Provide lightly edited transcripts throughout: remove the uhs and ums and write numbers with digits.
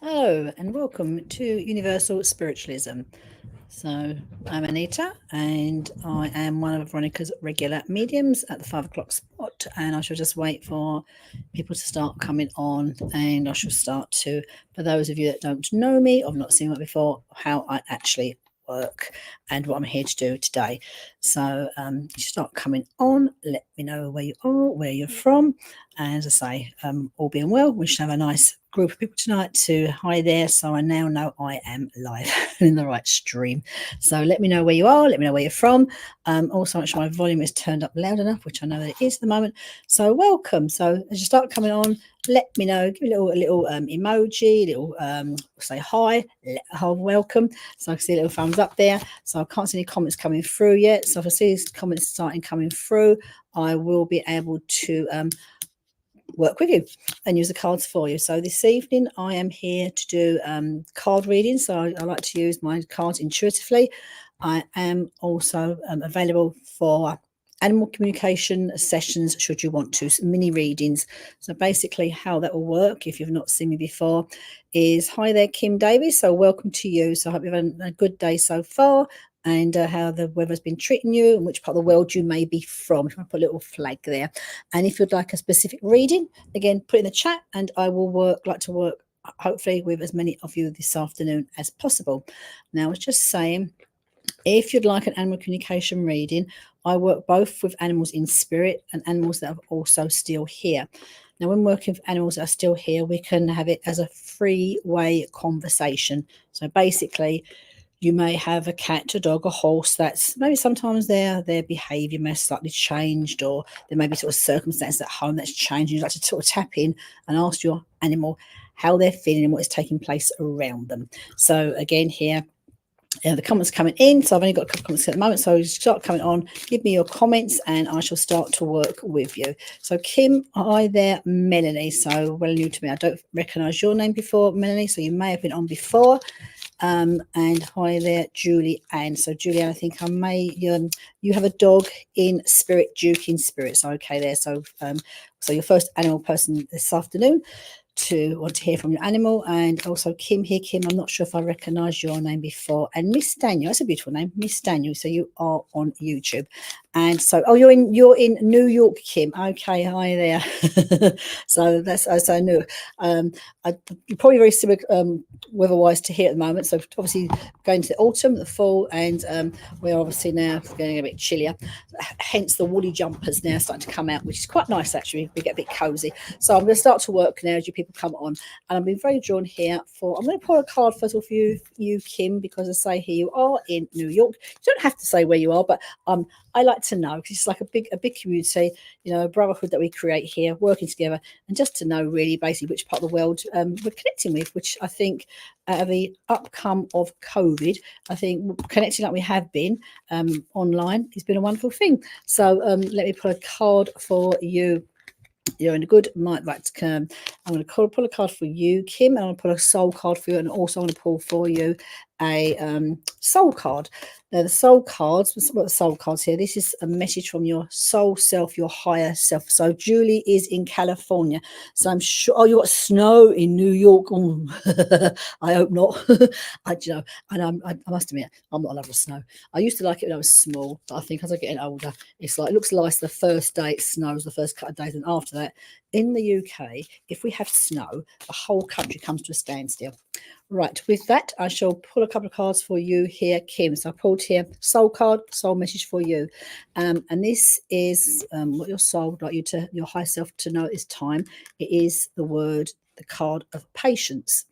Hello and welcome to Universal Spiritualism. So, I'm Anita and I am one of Veronica's regular mediums at the 5 o'clock spot. And I shall just wait for people to start coming on. And I shall start to, for those of you that don't know me, I've not seen it before, how I actually work and what I'm here to do today. So, you start coming on, let me know where you are, where you're from. And as I say, all being well, we should have a nice group of people tonight to hi there. So I now know I am live in the right stream. So let me know where you are, let me know where you're from. Also, make sure my volume is turned up loud enough, which I know that it is at the moment. So welcome. So as you start coming on, let me know, give me a little emoji, little say hi, welcome. So I can see a little thumbs up there. So I can't see any comments coming through yet. So if I see these comments starting coming through, I will be able to work with you and use the cards for you. So this evening I am here to do card reading. So I like to use my cards intuitively. I am also available for animal communication sessions should you want to, mini readings. So basically how that will work, if you've not seen me before, is hi there, Kim Davis. So welcome to you. So I hope you've had a good day so far, and how the weather's been treating you and which part of the world you may be from. If I put a little flag there. And if you'd like a specific reading, again, put in the chat and I will like to work hopefully with as many of you this afternoon as possible. Now, I was just saying, if you'd like an animal communication reading, I work both with animals in spirit and animals that are also still here. Now, when working with animals that are still here, we can have it as a three-way conversation. So basically, you may have a cat, a dog, a horse that's maybe sometimes their behaviour may have slightly changed, or there may be sort of circumstances at home that's changed. You'd like to sort of tap in and ask your animal how they're feeling and what is taking place around them. So again, here the comments coming in. So I've only got a couple of comments at the moment. So start coming on, give me your comments and I shall start to work with you. So Kim, hi there, Melanie. So well new to me. I don't recognise your name before, Melanie. So you may have been on before. And hi there, Julie Ann. So Julie Ann, I think I may you have a dog in spirit, Duke in spirit. So okay there. So so your first animal person this afternoon to want to hear from your animal. And also Kim here. Kim, I'm not sure if I recognise your name before. And Miss Daniel, that's a beautiful name, Miss Daniel. So you are on YouTube. And so, oh, you're in New York, Kim. Okay, hi there. So that's as I knew. You're probably very similar weather-wise to here at the moment. So obviously going to the autumn, the fall, and we're obviously now getting a bit chillier. Hence the woolly jumpers now starting to come out, which is quite nice actually. We get a bit cosy. So I'm going to start to work now as you people come on, and I've been very drawn here for. I'm going to pull a card first of all for you, Kim, because I say here you are in New York. You don't have to say where you are, but I like to know because it's like a big community, you know, a brotherhood that we create here, working together, and just to know really basically which part of the world we're connecting with, which I think out of the upcome of COVID, I think connecting like we have been online has been a wonderful thing. So let me put a card for you. You're in a good might like to come. I'm going to pull a card for you, Kim, and I'm going to pull a soul card for you, and also I'm going to pull for you a soul card. Now, the soul cards, what the soul cards here? This is a message from your soul self, your higher self. So Julie is in California. So I'm sure. Oh, you got snow in New York. Oh, I hope not. You know, and I must admit, I'm not a lover of snow. I used to like it when I was small, but I think as I'm getting older, it's like it looks nice the first day it snows, the first couple of days, and after that, in the UK, if we have snow, the whole country comes to a standstill. Right, with that, I shall pull a couple of cards for you here, Kim. So I pulled here soul card, soul message for you. And this is what your soul would like you to, your high self to know at this time. It is the card of patience.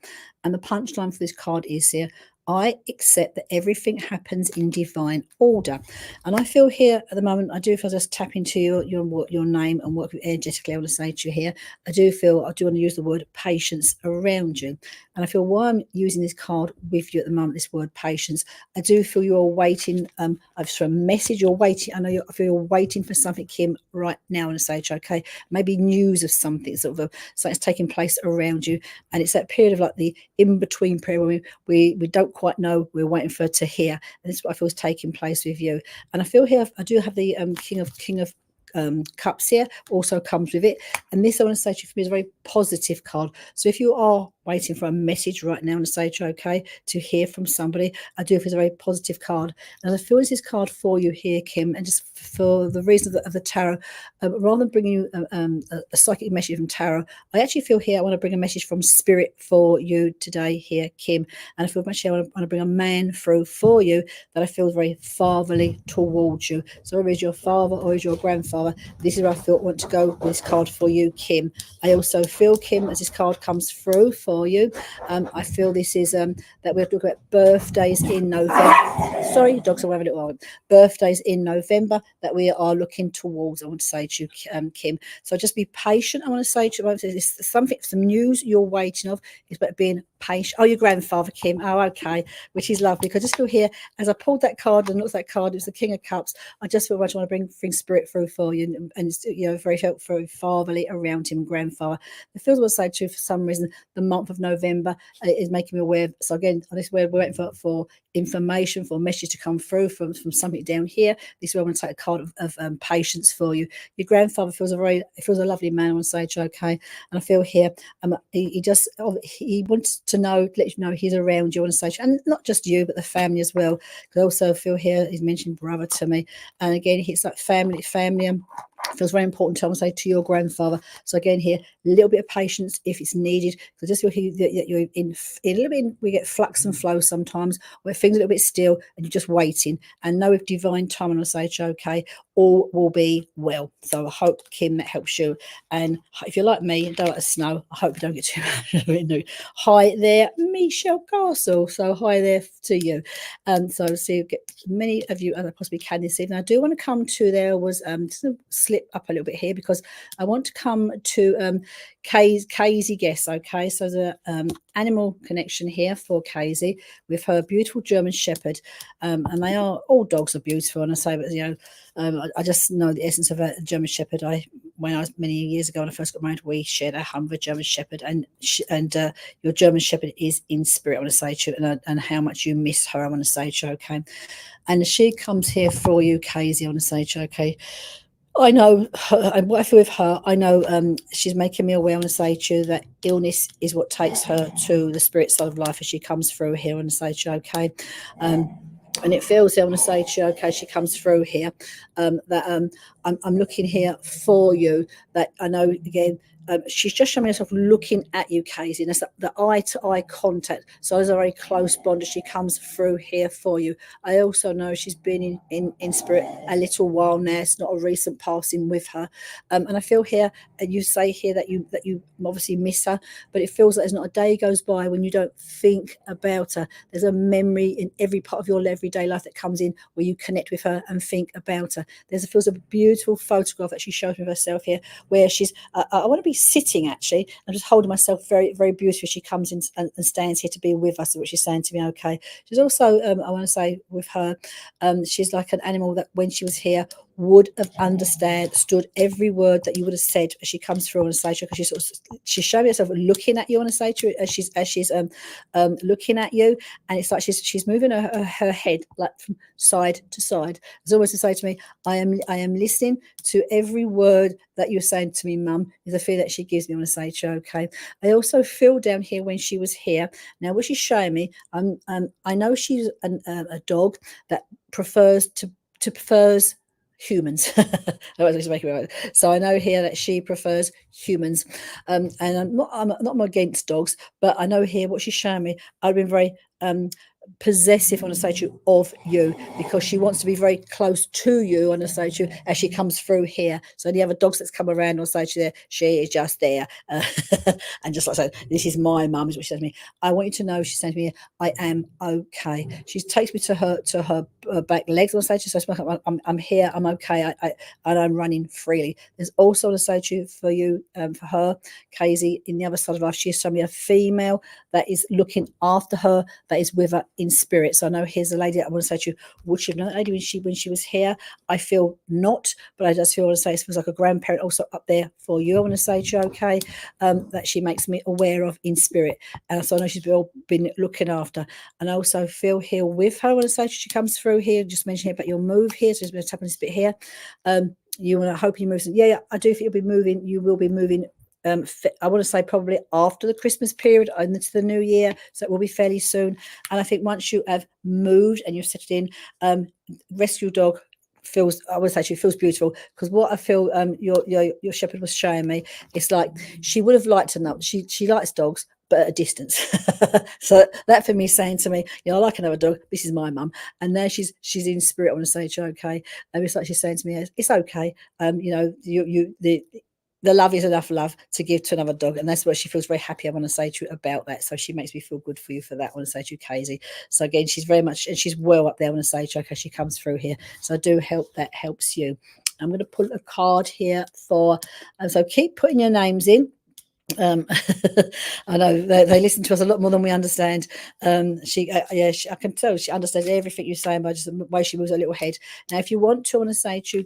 And the punchline for this card is here, I accept that everything happens in divine order. And I feel here at the moment, I do feel just tap into your name and work with energetically. I want to say to you here, I do want to use the word patience around you. And I feel why I'm using this card with you at the moment, this word patience, I do feel you're waiting. I've just a message you're waiting. I feel you're waiting for something, Kim, right now in a stage, okay? Maybe news of something, something's taking place around you. And it's that period of like the in-between period where we don't quite know, we're waiting for it to hear. And this is what I feel is taking place with you. And I feel here, I do have the King of Cups here also comes with it. And this, I want to say to you, for me, is a very positive card. So if you are waiting for a message right now, and say to you, okay, to hear from somebody, I do feel it's a very positive card. And I feel this card for you here, Kim, and just for the reason of the tarot, rather than bringing you a psychic message from tarot, I actually feel here I want to bring a message from spirit for you today here, Kim. And I feel actually I want to bring a man through for you that I feel very fatherly towards you. So whether it's your father or is your grandfather, this is where I feel I want to go with this card for you, Kim. I also feel, Kim, as this card comes through for you, I feel this is that we have to look at birthdays in November. Sorry, dogs are having a little while. Birthdays in November that we are looking towards, I want to say to you, Kim. So just be patient, I want to say to you. It's something, some news you're waiting of is about being patient. Oh, your grandfather, Kim. Oh, okay, which is lovely. Because I just feel here, as I pulled that card and looked at that card, it was the King of Cups. I just feel much I want to bring spirit through for you, and you know, very helpful, very fatherly around him, grandfather. It feels, I want to say to you, for some reason, the month of November is making me aware. So again, this is where we're waiting for information, for a message to come through from something down here. This is where I want to take a card of patience for you. Your grandfather feels a lovely man, I want to say to you, okay. And I feel here, he wants to know, let you know he's around you, I want to say to you, and not just you, but the family as well. Because I also feel here, he's mentioned brother to me, and again, it's like family, feels very important to, I would say, to your grandfather. So again here, a little bit of patience if it's needed, because just you're in a little bit, we get flux and flow sometimes where things are a little bit still and you're just waiting, and know with divine time, and I say, okay, all will be well. So I hope, Kim, that helps you. And if you're like me and don't like the snow, I hope you don't get too much. Hi there, Michelle Castle. So hi there to you. So see, get many of you, and I possibly can this evening. I do want to come to, there was just a slip up a little bit here, because I want to come to Casey Guess. Okay, so there's a animal connection here for Casey with her beautiful German Shepherd, and they are, all dogs are beautiful, and I say, but you know, I just know the essence of a German Shepherd. When I was many years ago when I first got married, we shared a home with a German Shepherd, and your German Shepherd is in spirit, I want to say to you, and how much you miss her, I want to say to you, okay. And she comes here for you, Casey, I want to say to you, okay. I know, and what I feel with her, I know she's making me aware, I want to say to you, that illness is what takes her to the spirit side of life as she comes through here, I want to say to you, okay. And it feels, I want to say to you, okay, she comes through here, that I'm looking here for you, that I know, again, she's just showing herself looking at you, Casey, and that's the eye-to-eye contact. So there's a very close bond as she comes through here for you. I also know she's been in spirit a little while now. It's not a recent passing with her, and I feel here, and you say here that you obviously miss her, but it feels like there's not a day goes by when you don't think about her. There's a memory in every part of your everyday life that comes in where you connect with her and think about her. Feels a beautiful photograph that she shows me of herself here, where she's I want to be sitting, actually. I'm just holding myself very, very beautifully. She comes in and stands here to be with us, which she's saying to me, okay. She's also, I want to say with her, she's like an animal that when she was here would have understood every word that you would have said as she comes through on a stage, because she's showing herself looking at you on a stage as she's looking at you, and it's like she's moving her head like from side to side. It's almost to say to me, I am listening to every word that you're saying to me, Mum, is a fear that she gives me. I want to say to you, okay. I also feel down here when she was here. Now, what she's showing me, I know she's a dog that prefers humans. So I know here that she prefers humans, and I'm not against dogs, but I know here what she's showing me, I've been very possessive on a statue of you, because she wants to be very close to you on a statue as she comes through here. So any other dogs that's come around on statue there, she is just there, and just like I said, this is my mum, is what she said to me. I want you to know, she's saying to me, I am okay. She takes me to her back legs on the statue, so I'm here, I'm okay, and I'm running freely. There's also a statue for you, for her, Casey, in the other side of life. She's showing me a female that is looking after her, that is with her in spirit. So I know here's a lady that I want to say to you, would you have known that lady when she was here? I feel not, but I just feel, I want to say, it feels like a grandparent also up there for you, I want to say to you, okay, that she makes me aware of in spirit. And so I know she's been looking after. And I also feel here with her, I want to say, she comes through here, just mentioning about your move here, so there's been a tap on this bit here. you want to hope you move. Yeah, I do think you'll be moving. You will be moving. I want to say probably after the Christmas period and into the new year, so it will be fairly soon. And I think once you have moved and you've settled in, rescue dog feels, I would say she feels beautiful, because what I feel your shepherd was showing me, it's like she would have liked to know, she likes dogs but at a distance. So that for me saying to me, I like another dog, this is my mum. And now she's in spirit. I want to say to her, okay. And it's like she's saying to me, it's okay. The love is enough love to give to another dog, and that's what she feels very happy. I want to say to you about that. So she makes me feel good for you for that. I want to say to you, Casey. So again, she's very much, and she's well up there. I want to say to you, okay, she comes through here. So I do hope that helps you. I'm going to pull a card here for, and so keep putting your names in. I know they listen to us a lot more than we understand. I can tell she understands everything you're saying by just the way she moves her little head. Now, if you want to, I want to say to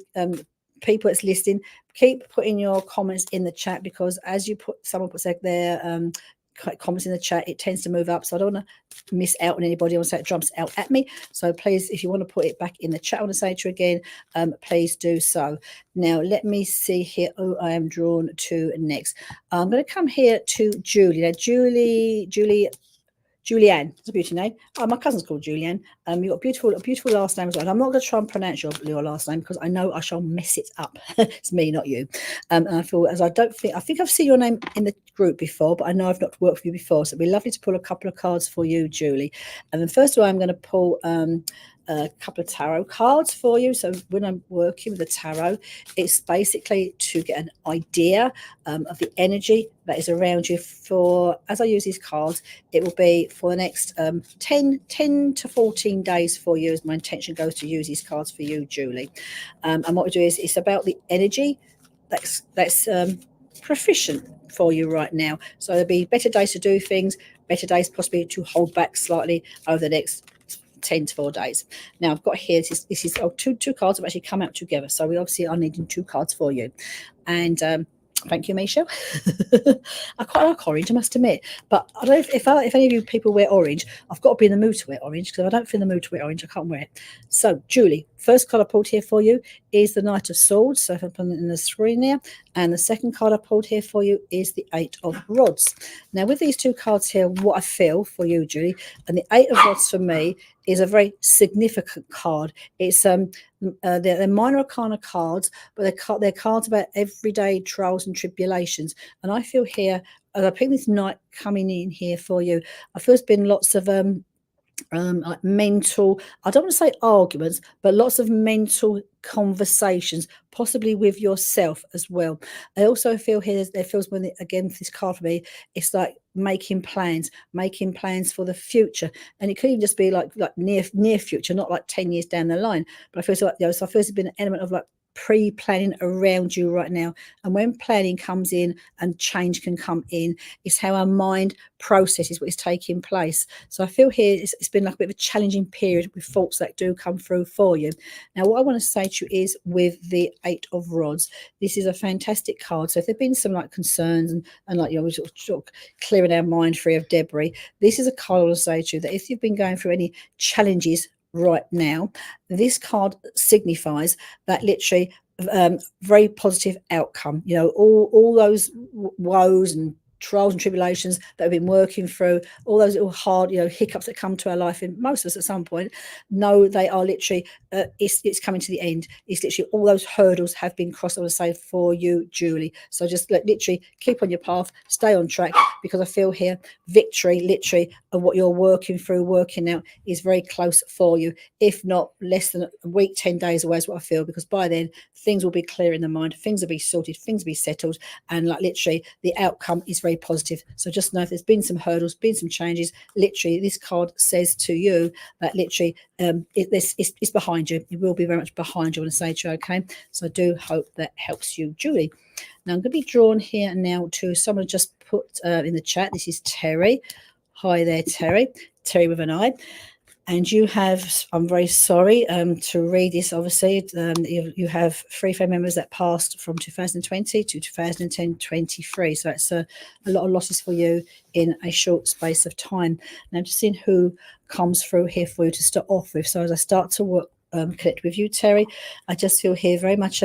people that's listening, keep putting your comments in the chat, because as someone puts their comments in the chat, it tends to move up. So I don't want to miss out on anybody. I want to say it jumps out at me. So please, if you want to put it back in the chat, I want to say to you again, please do so. Now, let me see here who I am drawn to next. I'm going to come here to Julie. Now, Julianne, it's a beautiful name. My cousin's called Julianne. You've got a beautiful last name as well. And I'm not going to try and pronounce your last name, because I know I shall mess it up. It's me, not you. And I feel I think I've seen your name in the group before, but I know I've not worked with you before. So it'd be lovely to pull a couple of cards for you, Julie. And then first of all, I'm going to pull a couple of tarot cards for you. So when I'm working with the tarot, it's basically to get an idea of the energy that is around you. For as I use these cards, it will be for the next 10 to 14 days for you, as my intention goes to use these cards for you, Julie. And what we do is it's about the energy that's proficient for you right now. So there'll be better days to do things, better days possibly to hold back slightly over the next 10 to 4 days. Now I've got here, this is two cards have actually come out together, so we obviously are needing 2 cards for you. And thank you, Misha. I quite like orange, I must admit, but I don't know if any of you people wear orange. I've got to be in the mood to wear orange, because if I don't feel in the mood to wear orange, I can't wear it. So Julie, first card I pulled here for you is the Knight of Swords. So if I put it in the screen there, and the second card I pulled here for you is the 8 of Rods. Now with these 2 cards here, what I feel for you, Julie, and the 8 of Rods for me is a very significant card. It's they're minor arcana cards, but they're cards about everyday trials and tribulations. And I feel here, as I pick this Knight coming in here for you, I feel there's been lots of like mental, I don't want to say arguments, but lots of mental conversations, possibly with yourself as well. I also feel here there feels when again this card for me, it's like making plans for the future, and it could even just be like near future, not like 10 years down the line. But I feel like so I feel there's been an element of like pre-planning around you right now. And when planning comes in and change can come in, it's how our mind processes what is taking place. So I feel here it's been like a bit of a challenging period with thoughts that do come through for you. Now what I want to say to you is, with the 8 of Rods, this is a fantastic card. So if there've been some like concerns and like we're sort of clearing our mind free of debris, this is a card I want to say to you that if you've been going through any challenges right now, this card signifies that literally very positive outcome. All those woes and trials and tribulations that we've been working through, all those little hard hiccups that come to our life, in most of us at some point, know they are literally it's coming to the end. It's literally all those hurdles have been crossed, I would say, for you, Julie. So just literally keep on your path, stay on track, because I feel here victory literally of what you're working out is very close for you. If not less than a week, 10 days away is what I feel, because by then things will be clear in the mind, things will be sorted, things will be settled, and like literally the outcome is very positive. So just know if there's been some hurdles, been some changes, literally this card says to you that literally it's behind you. It will be very much behind you, I want to say to you, okay? So I do hope that helps you, Julie. Now I'm going to be drawn here now to someone just put in the chat. This is Terry. Hi there, Terry. Terry with an I. And you have, I'm very sorry to read this, obviously. You have 3 family members that passed from 2020 to 2023. So that's a lot of losses for you in a short space of time. Now, just seeing who comes through here for you to start off with. So as I start to work, connect with you, Terry, I just feel here very much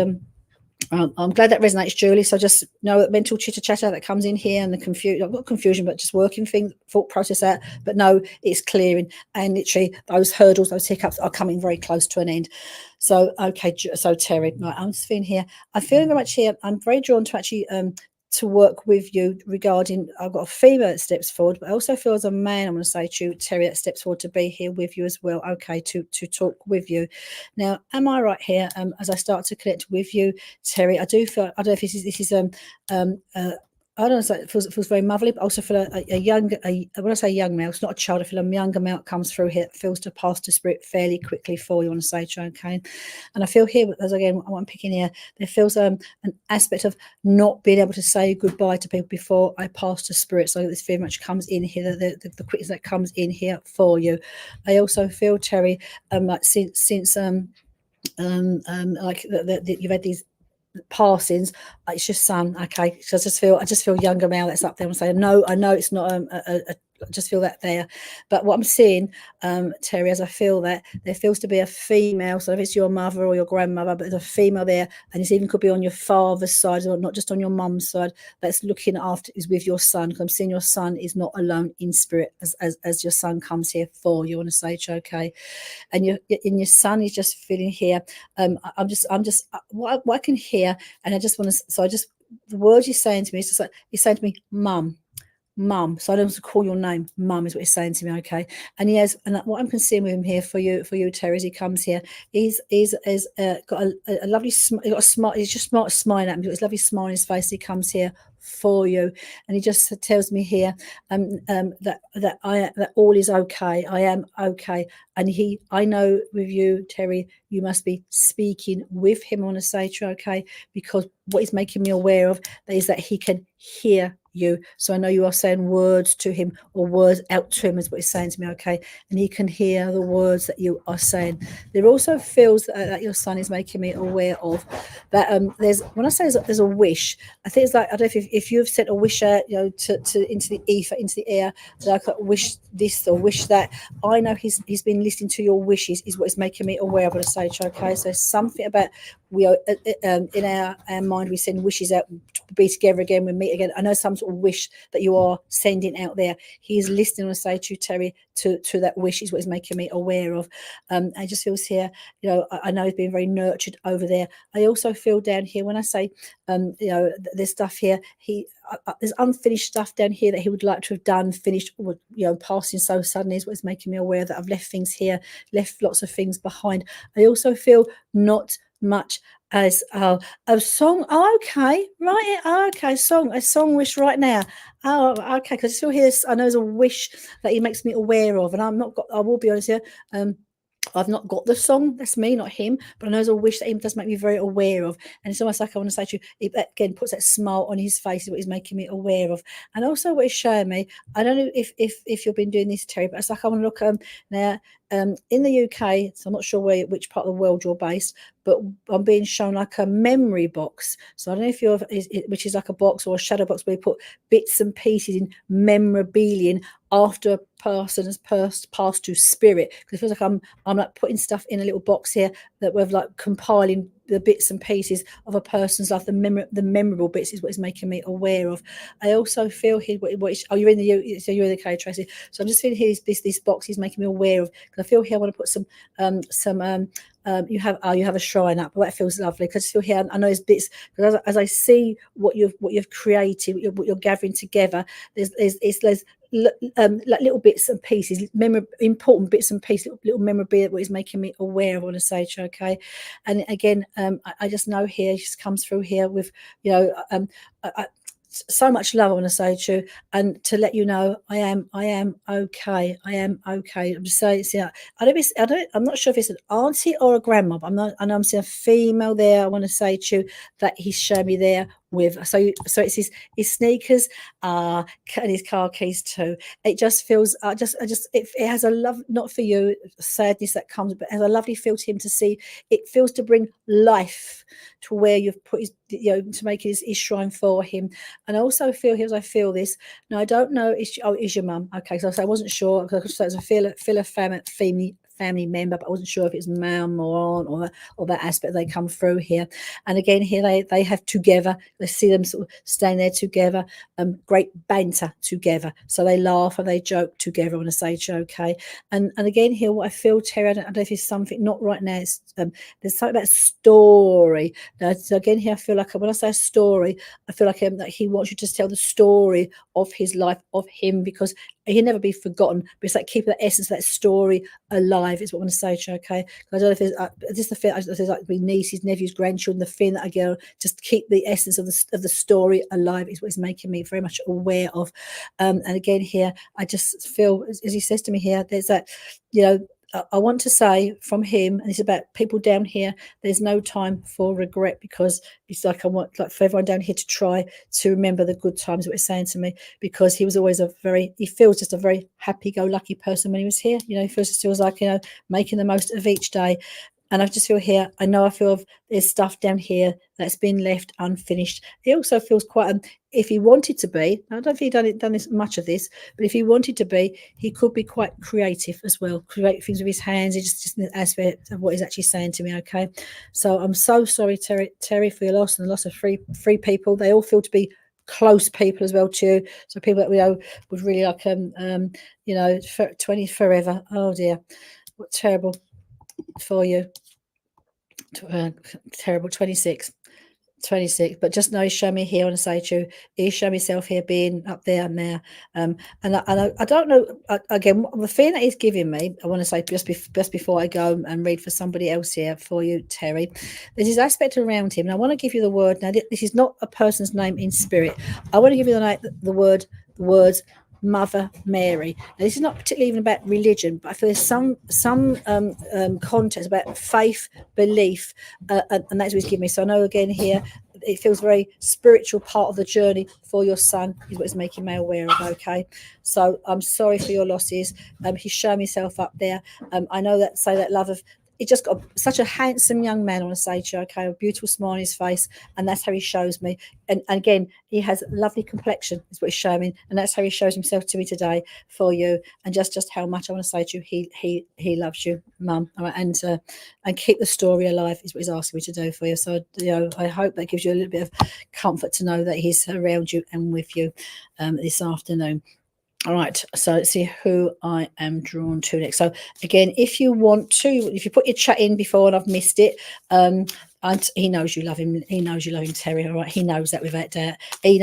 I'm glad that resonates, Julie. So just know that mental chitter chatter that comes in here and the confusion, not confusion, but just working things, thought process out. But no, it's clearing, and literally those hurdles, those hiccups are coming very close to an end. So okay, so Terry, right, I'm just feeling here. I'm feeling very much here. I'm very drawn to actually to work with you regarding, I've got a female that steps forward, but I also feel as a man, I'm going to say to you, Terry, that steps forward to be here with you as well. Okay, to talk with you. Now, am I right here? As I start to connect with you, Terry, I do feel, I don't know if this is I don't know, it feels very motherly, but I also feel a young, when I say young male, it's not a child, I feel a younger male comes through here, feels to pass to spirit fairly quickly for you, I want to say, okay? And I feel here, as again, what I'm picking here, there feels an aspect of not being able to say goodbye to people before I pass to spirit. So this very much comes in here, the quickness that comes in here for you. I also feel, Terry, like since like that you've had these passings, it's your son. Okay, so I just feel younger male that's up there. I'm saying no, I know it's not I just feel that there, but what I'm seeing, Terry, as I feel that there feels to be a female, so if it's your mother or your grandmother, but there's a female there, and it even could be on your father's side or not just on your mum's side, that's looking after, is with your son, because I'm seeing your son is not alone in spirit as your son comes here for you on a stage. Okay, and your son is just feeling here. I'm just what I can hear, and I just want to. So I just, the words he's saying to me is just like, he's saying to me, "Mum." Mum, so I don't want to call your name. Mum is what he's saying to me, okay? And he has, and what I'm considering with him here for you, Terry, as he comes here, he's got a lovely, he's got a smile. He's just smiling at me. He's got his lovely smile on his face. He comes here for you, and he just tells me here that all is okay. I am okay, and I know with you, Terry, you must be speaking with him on a stage, okay? Because what he's making me aware of is that he can hear you. So I know you are saying words to him, or words out to him is what he's saying to me, okay? And he can hear the words that you are saying. There also feels that your son is making me aware of that there's, when I say there's a wish, I think it's like, I don't know if you've sent a wish out, to into the ether, into the air, that I could wish this or wish that. I know he's been listening to your wishes, is what is making me aware of on a stage, okay? So something about, we are in our mind, we send wishes out to be together again, we meet again. I know some sort of wish that you are sending out there. He is listening, I say to you, Terry, to that wish, is what is making me aware of. I just feels here, I know he's been very nurtured over there. I also feel down here, when I say, there's stuff here, there's unfinished stuff down here that he would like to have done, finished, or passing so suddenly, is what's making me aware that I've left things here, left lots of things behind. I also feel not much as a song. Oh, okay, right. Oh, okay, a song wish right now. Oh, okay, because I still hear, I know there's a wish that he makes me aware of, and I will be honest here, I've not got the song. That's me, not him. But I know there's a wish that he does make me very aware of. And it's almost like, I want to say to you, it again puts that smile on his face, is what he's making me aware of. And also what he's showing me, I don't know if you've been doing this, Terry, but it's like, I want to look now in the UK, so I'm not sure which part of the world you're based, but I'm being shown like a memory box. So I don't know if which is like a box or a shadow box where you put bits and pieces in memorabilia after a person has passed to spirit. Because it feels like I'm like putting stuff in a little box here that we're like compiling the bits and pieces of a person's life, the memorable bits, is what is making me aware of. I also feel here, you're in the UK, Tracy. So I'm just feeling here, this box is making me aware of, because I feel here I want to put some you have a shrine up. Well, that feels lovely, because I feel here, I know there's bits, because as I see what you've created, what you're gathering together, there's like little bits and pieces, important bits and pieces, little memorabilia, what is making me aware of on a stage, okay? And again, I just know here, it just comes through here with, so much love, I want to say to you, and to let you know, I am okay. I am okay. I'm just saying, I'm not sure if it's an auntie or a grandma, but I know I'm seeing a female there. I want to say to you that he's showing me there with, so it's his sneakers and his car keys too. It just feels, it has a love, not for you, sadness that comes, but it has a lovely feel to him, to see it feels to bring life to where you've put his, to make his shrine for him. And I also feel here, as I feel this, now I don't know, is your mum, okay? So I wasn't sure, because I feel a family member, but I wasn't sure if it's mum or aunt or that aspect they come through here. And again, here they have together. I see them sort of stand there together, great banter together. So they laugh and they joke together. I want to say to you, okay. And again, here, what I feel, Terry, I don't know if it's something, not right now, it's, there's something about story. Now, so again, here, I feel like when I say story, I feel like that he wants you to tell the story of his life, of him, because he'll never be forgotten. But it's like keeping the essence of that story alive, is what I want to say to you, okay? I don't know if there's just the fear, there's like my nieces, nephews, grandchildren, the fear that I go, just keep the essence of the story alive is what is making me very much aware of. And again, here, I just feel, as he says to me here, there's that, you know, I want to say from him, and it's about people down here, there's no time for regret, because it's like I want, like, for everyone down here to try to remember the good times, what he's saying to me, because he was always he feels just a very happy-go-lucky person when he was here. You know, he feels like, you know, making the most of each day. And I just feel here, I feel there's stuff down here that's been left unfinished. He also feels quite, if he wanted to be, I don't think he's done this much of this, but if he wanted to be, he could be quite creative as well, create things with his hands. It's just an aspect of what he's actually saying to me, okay? So I'm so sorry, Terry, for your loss and the loss of three people. They all feel to be close people as well too. So people that we know would really like, you know, 20 forever. Oh dear, what terrible for you. Terrible. 26, but just know he's shown me here, I want to say to you, he's shown himself here being up there now. And I don't know, again, the feeling that he's giving me, I want to say just before I go and read for somebody else here for you, Terry, there's this aspect around him, and I want to give you the word. Now, this is not a person's name in spirit. I want to give you the words Mother Mary. Now, this is not particularly even about religion, but I feel there's some context about faith, belief, and that's what he's giving me. So I know again here, it feels very spiritual part of the journey for your son, is what it's making me aware of, okay? So I'm sorry for your losses. He's shown himself up there. I know that, say that love of, he just got such a handsome young man, I want to say to you, okay, a beautiful smile on his face, and that's how he shows me. And again, he has a lovely complexion, is what he's showing me, and that's how he shows himself to me today for you, and just how much I want to say to you, he loves you, Mum, and keep the story alive is what he's asking me to do for you. So, you know, I hope that gives you a little bit of comfort to know that he's around you and with you this afternoon. All right, so let's see who I am drawn to next. So again, if you want to, if you put your chat in before and I've missed it, and he knows you love him. He knows you love him, Terry. All right, he knows that without doubt. He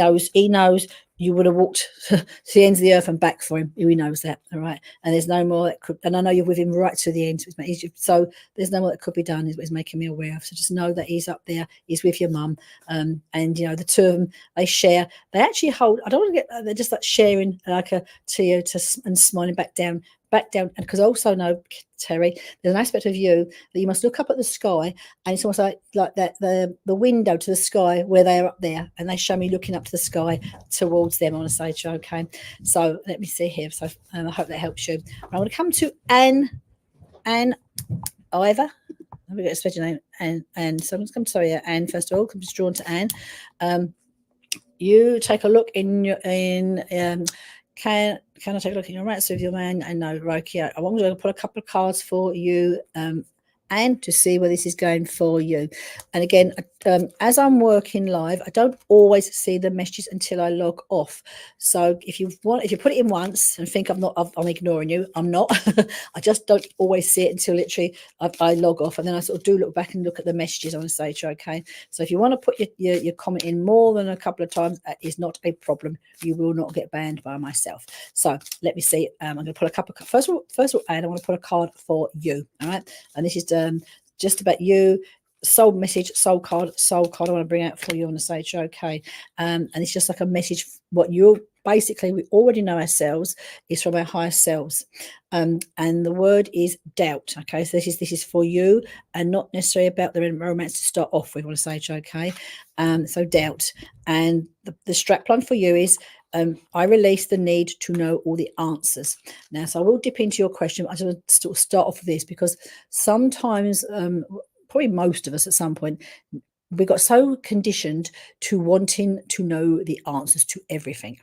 knows you would have walked to the ends of the earth and back for him. He knows that. All right, and there's no more that could. And I know you're with him right to the end. So there's no more that could be done. Is what he's making me aware of. So just know that he's up there. He's with your mum, and you know the two of them. They share. They actually hold. I don't want to get. They're just like sharing like a to you and smiling back down. And because I also know, Terry, there's an aspect of you that you must look up at the sky, and it's almost like that the window to the sky where they're up there, and they show me looking up to the sky towards them. I want to say to you, okay. So let me see here. So I hope that helps you. I want to come to Anne Ivor. I've got a special name, Anne. So I'm just come. Sorry, Anne. First of all, I'm just drawn to Anne. You take a look Can I take a look in your rats with your man? I know, right, yeah. I'm going to put a couple of cards for you, and to see where this is going for you. And again, as I'm working live, I don't always see the messages until I log off. So if you put it in once and think I'm ignoring you, I'm not. I just don't always see it until literally I log off, and then I sort of do look back and look at the messages. I want to say to you, okay. So if you want to put your comment in more than a couple of times, that is not a problem. You will not get banned by myself. So let me see. I'm going to pull a couple of first of all, Anne, I want to pull a card for you. All right, and this is just about you. Soul message, soul card I want to bring out for you on the stage, okay. And it's just like a message. What you basically, we already know ourselves is from our higher selves, and the word is doubt, okay. So this is for you, and not necessarily about the romance to start off with. I want to say, okay. So doubt, and the strap line for you is I release the need to know all the answers. Now, so I will dip into your question. I just want to start off with this, because sometimes probably most of us at some point, we got so conditioned to wanting to know the answers to everything.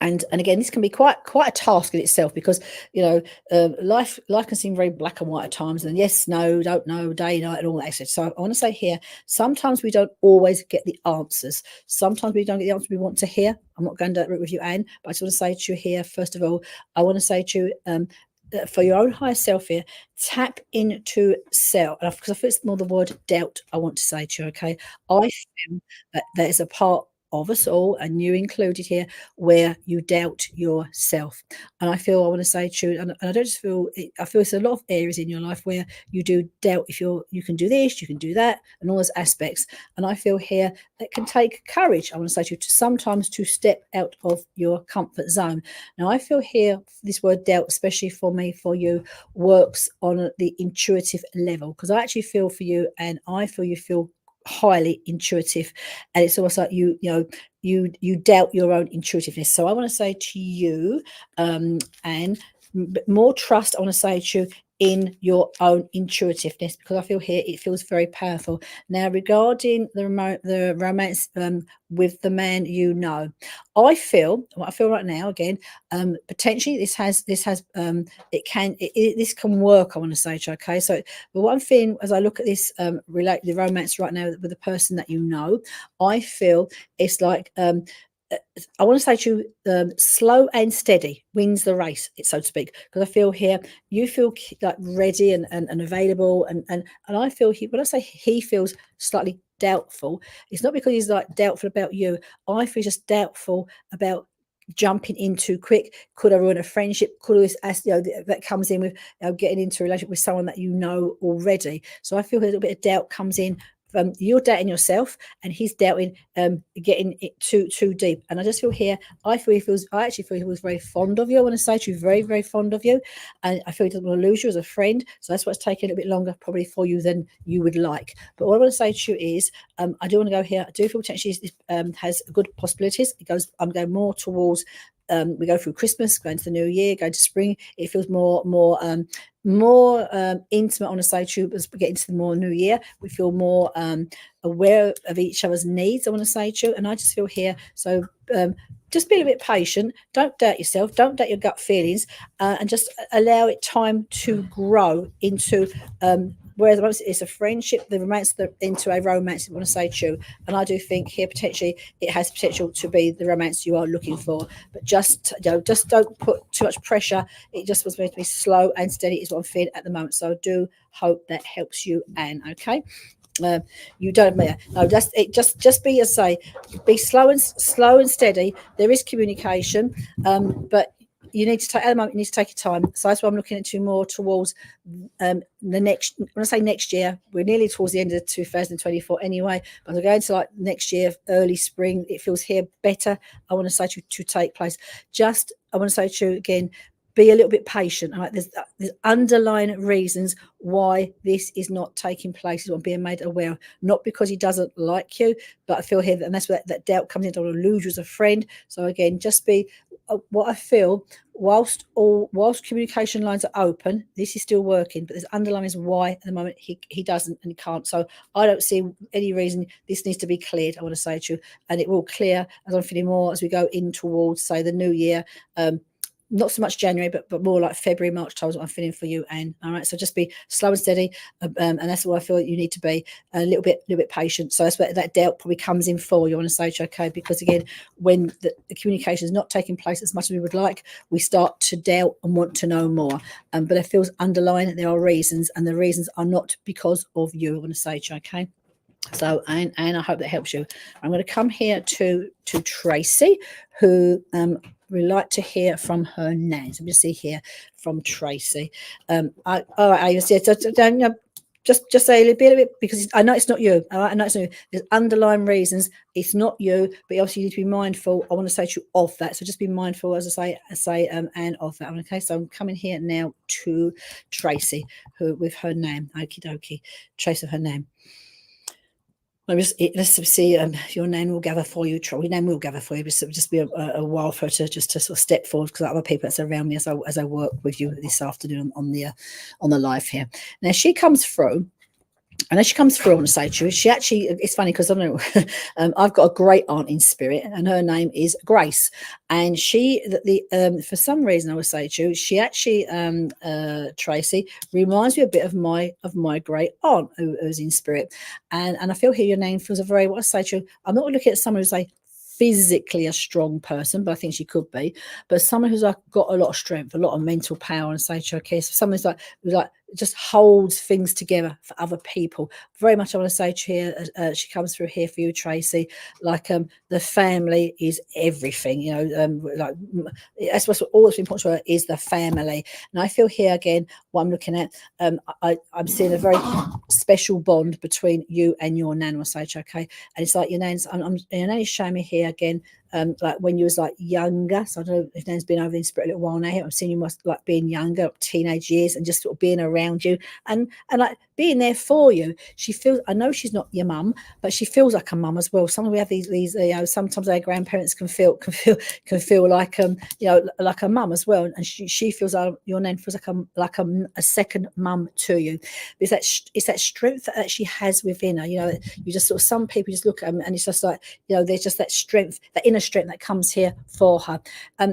And again, this can be quite a task in itself, because life can seem very black and white at times, and yes, no, don't know, day, night, and all that. So I want to say here, sometimes we don't always get the answers. Sometimes we don't get the answer we want to hear. I'm not going down that route with you, Anne, but I just want to say to you here, first of all, I want to say to you, for your own higher self here, tap into self, because I feel it's more the word doubt. I want to say to you, okay, I feel that there's a part of us all, and you included here, where you doubt yourself. And I want to say to you, and I don't just feel it, I feel it's a lot of areas in your life where you do doubt if you can do this, you can do that, and all those aspects. And I feel here that can take courage, I want to say to you, sometimes to step out of your comfort zone. Now I feel here this word doubt, especially for me, for you, works on the intuitive level, because I actually feel for you, and I feel you feel highly intuitive, and it's almost like you doubt your own intuitiveness. So I want to say to you, and more trust, I want to say to you, in your own intuitiveness, because I feel here it feels very powerful. Now, regarding the romance with the man, I feel what I feel right now, again, potentially this can work, I want to say to you, okay? So, but what I'm feeling as I look at this relate the romance right now with the person that I feel it's like I want to say to you, slow and steady wins the race, so to speak. Because I feel here you feel like ready and available, and I feel when I say he feels slightly doubtful, it's not because he's like doubtful about you. I feel just doubtful about jumping in too quick. Could I ruin a friendship? Could this, that comes in with getting into a relationship with someone that you know already? So I feel a little bit of doubt comes in. You're doubting yourself, and he's doubting getting it too deep. And I just feel here, I actually feel he was very fond of you. I want to say to you, very, very fond of you. And I feel he doesn't want to lose you as a friend. So that's what's taking a little bit longer probably for you than you would like. But what I want to say to you is, I do want to go here. I do feel potentially has good possibilities. I'm going more towards, we go through Christmas, going to the new year, going to spring. It feels more intimate, I want to say to you, as we get into the more new year. We feel more aware of each other's needs, I want to say to you. And I just feel here, so just be a bit patient. Don't doubt yourself. Don't doubt your gut feelings, and just allow it time to grow into whereas once it's a friendship, the romance into a romance, I want to say to you. And I do think here potentially it has potential to be the romance you are looking for. But just don't put too much pressure. It just was meant to be slow and steady is what I'm feeling at the moment. So I do hope that helps you, Anne. Okay. You don't matter. No, that's it. Just be, as I say, be slow and steady. There is communication, but you need to take at the moment. You need to take your time. So that's why I'm looking into more towards the next. When I say next year, we're nearly towards the end of 2024 anyway. But we're going to like next year, early spring. It feels here better. I want to say to take place. I want to say to you again, be a little bit patient. All right, there's underlying reasons why this is not taking place, is what I'm being made aware of. Not because he doesn't like you, but I feel here, and that's where that doubt comes in. I don't want to lose you as a friend. So again, just be what I feel. Whilst communication lines are open, this is still working, but there's underlying why at the moment he doesn't and he can't. So I don't see any reason this needs to be cleared, I want to say to you, and it will clear as I'm feeling more as we go in towards, say, the new year. Not so much January, but more like February, March time is what I'm feeling for you, Anne. All right, so just be slow and steady, and that's what I feel you need to be, a little bit patient. So that's where that doubt probably comes in for you. I want to say, okay, because again, when the communication is not taking place as much as we would like, we start to doubt and want to know more. But it feels underlying. There are reasons, and the reasons are not because of you. I want to say, okay. So, Anne, I hope that helps you. I'm going to come here to Tracy, who we like to hear from her nan. So let me see here from Tracy. Just say a little bit, because I know it's not you. All right? I know it's not you. There's underlying reasons. It's not you, but obviously you need to be mindful. I want to say to you of that. So just be mindful, as I say, Anne, of that. Okay, so I'm coming here now to Tracy, who with her name. Okie dokie. Tracy, her name. Let's see. Your name will gather for you. Your name will gather for you. But it would just be a while for her to sort of step forward, because other people that's around me as I work with you this afternoon on the live here. Now she comes through, And as she comes through, I want to say to you, she actually, it's funny because I don't know, I've got a great aunt in spirit, and her name is Grace. And for some reason, I would say to you, she actually, Tracy, reminds me a bit of my great aunt who's in spirit. And I feel here your name feels a very, what I say to you, I'm not looking at someone who's a physically a strong person, but I think she could be, but someone who's like got a lot of strength, a lot of mental power, and say to her, okay, so someone who's like just holds things together for other people. Very much I want to say to her, she comes through here for you, Tracy, like the family is everything, like that's what's always important to her, is the family. And I feel here again, what I'm looking at, I'm seeing a very special bond between you and your nan, will say to her, okay? And it's like your nan's, your nan is showing me here again, like when you was like younger. So I don't know if Nan's been over in spirit a little while now. I'm seeing you must like being younger, teenage years, and just sort of being around you and like being there for you. She feels, I know she's not your mum, but she feels like a mum as well. Sometimes we have these sometimes our grandparents can feel like like a mum as well. And she feels like your nan feels like a second mum to you. It's that strength that she has within her. You just sort of, some people just look at them and it's just like, there's just that strength, that inner strength that comes here for her.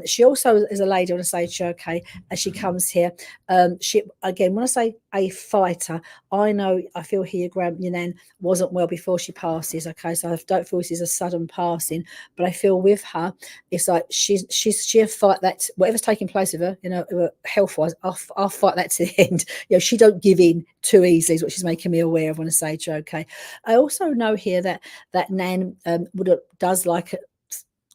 She also is a lady, I want to say to her, okay, as she comes here, she, again, when I say a fighter, I feel here your nan wasn't well before she passes, okay, so I don't feel this is a sudden passing, but I feel with her, it's like she'll fight that, whatever's taking place with her, health-wise, I'll fight that to the end. She don't give in too easily, is what she's making me aware of, when I say to her, okay. I also know here that nan does like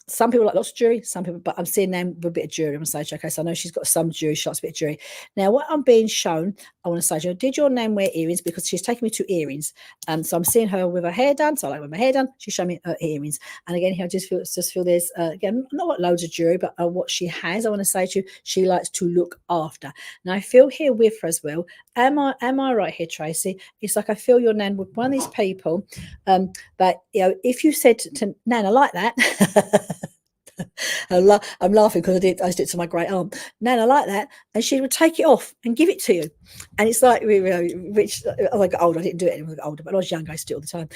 some people like lots of jewelry, some people, but I'm seeing them with a bit of jewelry. I'm going to say to her, okay, so I know she's got some jewelry, she likes a bit of jewelry. Now, what I'm being shown, I want to say to her, did your nan wear earrings? Because she's taking me to earrings. So I'm seeing her with her hair done. So I like with my hair done, she's showing me her earrings. And again, here I just feel there's, again, not what loads of jewelry, but what she has, I want to say to you, she likes to look after. Now, I feel here with her as well. Am I right here, Tracy? It's like I feel your nan with one of these people that, if you said to Nan, I like that. I'm laughing because I did it to my great aunt. Nan, I like that, and she would take it off and give it to you. And it's like, which as I got older, I didn't do it anymore. I got older, but when I was younger, I used to do it all the time.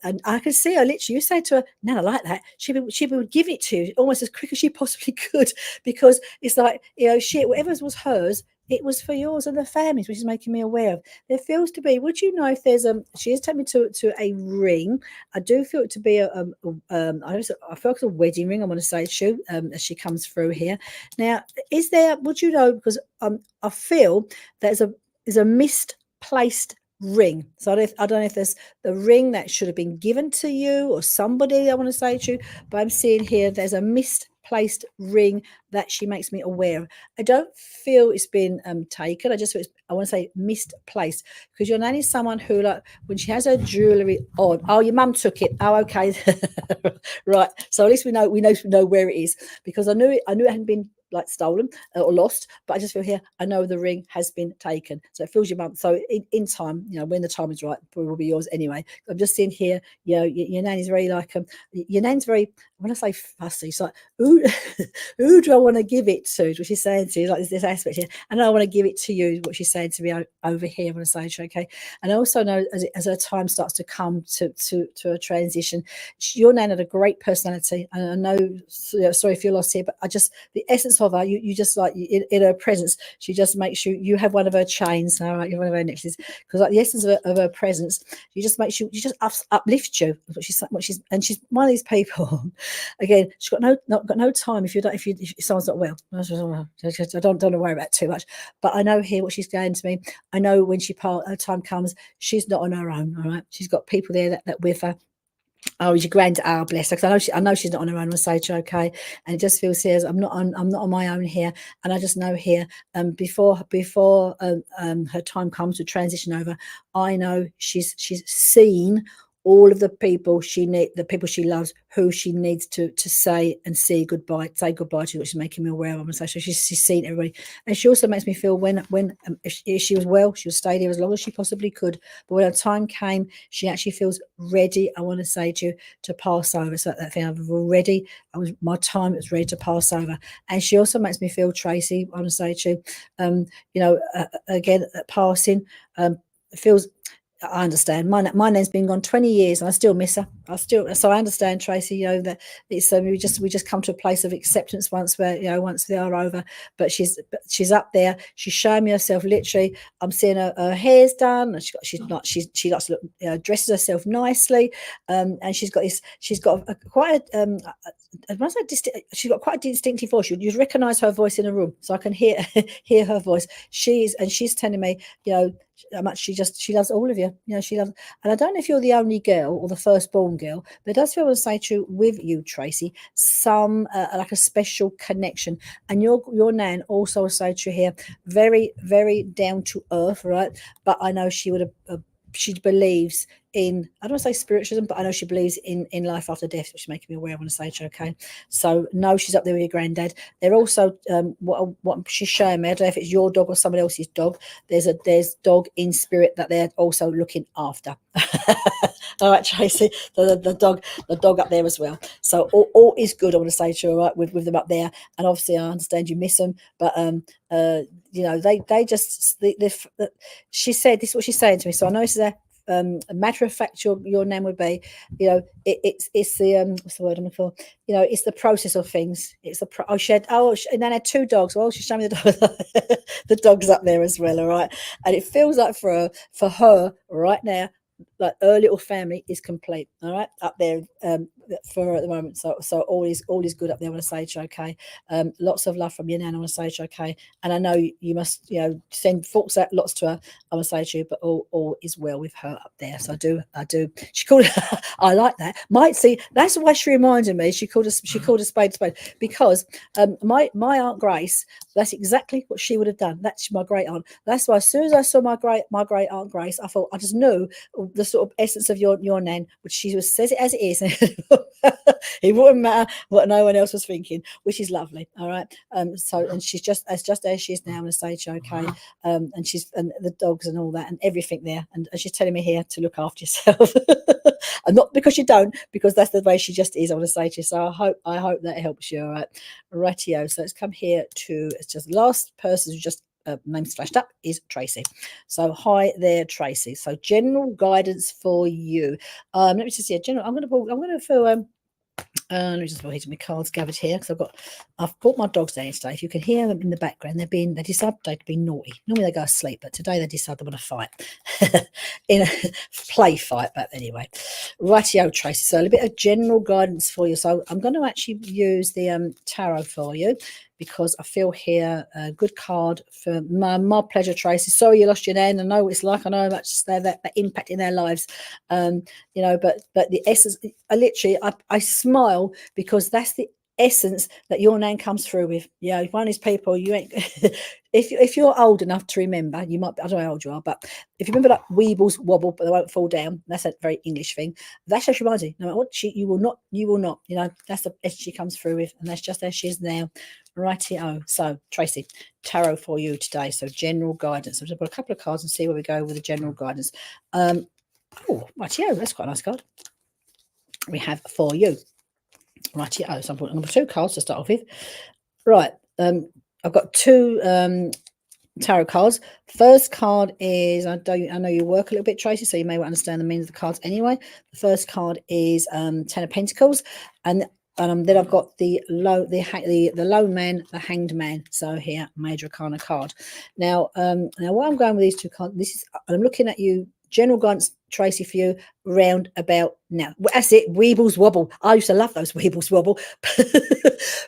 And I could see her literally. You say to her, Nan, I like that. She would give it to you almost as quick as she possibly could, because it's like, whatever was hers, it was for yours and the families, which is making me aware of. There feels to be, would you know if there's she has taken me to a ring. I do feel it to be I feel like it's a wedding ring, I want to say to you, as she comes through here. Now, is there, would you know, because I feel there's a misplaced ring. So I don't know if there's the ring that should have been given to you or somebody, I want to say to you, but I'm seeing here there's a misplaced ring that she makes me aware of. I don't feel it's been taken. I just feel I want to say misplaced, because your nan is someone who, like, when she has her jewellery on, oh, your mum took it. Oh, okay. Right. So at least we know where it is, because I knew it hadn't been like stolen or lost, but I just feel here, I know the ring has been taken. So it feels your mum. So in time, when the time is right, it will be yours anyway. I'm just seeing here, your nan is very like, your nan's very, when I say fussy, it's like, who do I want to give it to? What she's saying to you, like this aspect here. And I want to give it to you, what she's saying to me over here. I want to say to her, okay. And I also know as her time starts to come to a transition, your nan had a great personality. And I know, sorry if you're lost here, but the essence of her, you just like in her presence, she just makes you have one of her chains. All right, you have one of her necklaces, because like the essence of her presence, she just makes you just uplifts you. She's one of these people. Again, she's got no time if someone's not well. I don't want to worry about it too much. But I know here what she's going to me. I know when her time comes, she's not on her own. All right, she's got people there that with her. Oh, your granddad, bless her. Because I know she's not on her own. I say to her, okay, and it just feels here, I'm not on my own here, and I just know here, before her time comes to transition over, I know she's seen all of the people the people she loves, who she needs to say goodbye to, which is making me aware of. So she's seen everybody, and she also makes me feel when if she was well, she'll stay there as long as she possibly could. But when her time came, she actually feels ready. I want to say to you, to pass over. So that thing, my time was ready to pass over. And she also makes me feel, Tracy, I want to say to you, again, passing feels. I understand. My name's been gone 20 years and I still miss her. So I understand, Tracy, that it's we just come to a place of acceptance once once they are over. But she's up there. She's showing me herself literally. I'm seeing her hair's done. And she likes to look, dresses herself nicely. And she's got quite she's got quite a distinctive voice. You'd recognise her voice in a room, so I can hear hear her voice. She's telling me, how much she loves all of you. She loves, and I don't know if you're the only girl or the firstborn girl, but it does feel to say to with you, Tracy, some like a special connection. And your nan also say to you here, very, very down to earth, right? But I know she would have. She believes in, I don't want to say spiritualism, but I know she believes in life after death, which is making me aware. I want to say to her, okay. So no, she's up there with your granddad. They're also what she's showing me. I don't know if it's your dog or somebody else's dog. There's dog in spirit that they're also looking after. All right, Tracy, the dog up there as well. So all is good. I want to say to her, right, with them up there. And obviously, I understand you miss them, but they just she said this is what she's saying to me. So I know this is a matter of fact, your name would be, it's the what's the word I'm looking for? It's the process of things. It's the and then I had 2 dogs. Well, she's showing me the dog, the dogs up there as well. All right, and it feels like for her right now, like her little family is complete. All right, up there for her at the moment. So all is good up there. I want to say to you, okay. Lots of love from your nan. I want to say to you, okay. And I know you must send thoughts out lots to her. I want to say to you, but all is well with her up there. So I do. She called I like that. Might see that's why she reminded me. She called a spade because my Aunt Grace. That's exactly what she would have done. That's my great aunt. That's why as soon as I saw my great Aunt Grace, I thought I just knew the sort of essence of your nan, which she says it as it is. It wouldn't matter what no one else was thinking, which is lovely. All right. So and she's just as she is now on the stage, okay. And the dogs and all that and everything there. And she's telling me here to look after yourself. And not because you don't, because that's the way she just is. I want to say to you. So I hope that helps you. All right. Rightio. So let's come here to it's just the last person who just names flashed up is Tracy. So hi there, Tracy. So general guidance for you. Let me just see. General. I'm going to feel. Let me just put my cards gathered here because I've brought my dogs down today. If you can hear them in the background, they decide to be naughty. Normally they go to sleep, but today they decide they want to fight in a play fight. But anyway, rightio, Tracy. So a little bit of general guidance for you. So I'm going to actually use the tarot for you, because I feel here a good card for my pleasure, Tracy. Sorry you lost your nan. I know what it's like. I know much that impact in their lives. But the essence, I smile because that's the essence that your nan comes through with. One of these people you ain't if you're old enough to remember, you might, I don't know how old you are, but if you remember like weebles wobble but they won't fall down, that's a very English thing. That's how she reminds you. No matter what you will not, that's the essence she comes through with, and that's just as she is now. Rightio. So Tracy, tarot for you today. So general guidance. I'm just put a couple of cards and see where we go with the general guidance. Rightio, that's quite a nice card. We have for you. Rightio. So I'm going to put 2 cards to start off with. Right. I've got 2 tarot cards. First card is, I know you work a little bit, Tracy, so you may understand the meaning of the cards anyway. The first card is 10 of Pentacles, and then I've got the lone man, the hanged man. So here, major arcana card. Now what I'm going with these 2 cards, I'm looking at you, general guidance, Tracy, for you round about now. That's it. Weebles wobble. I used to love those weebles wobble,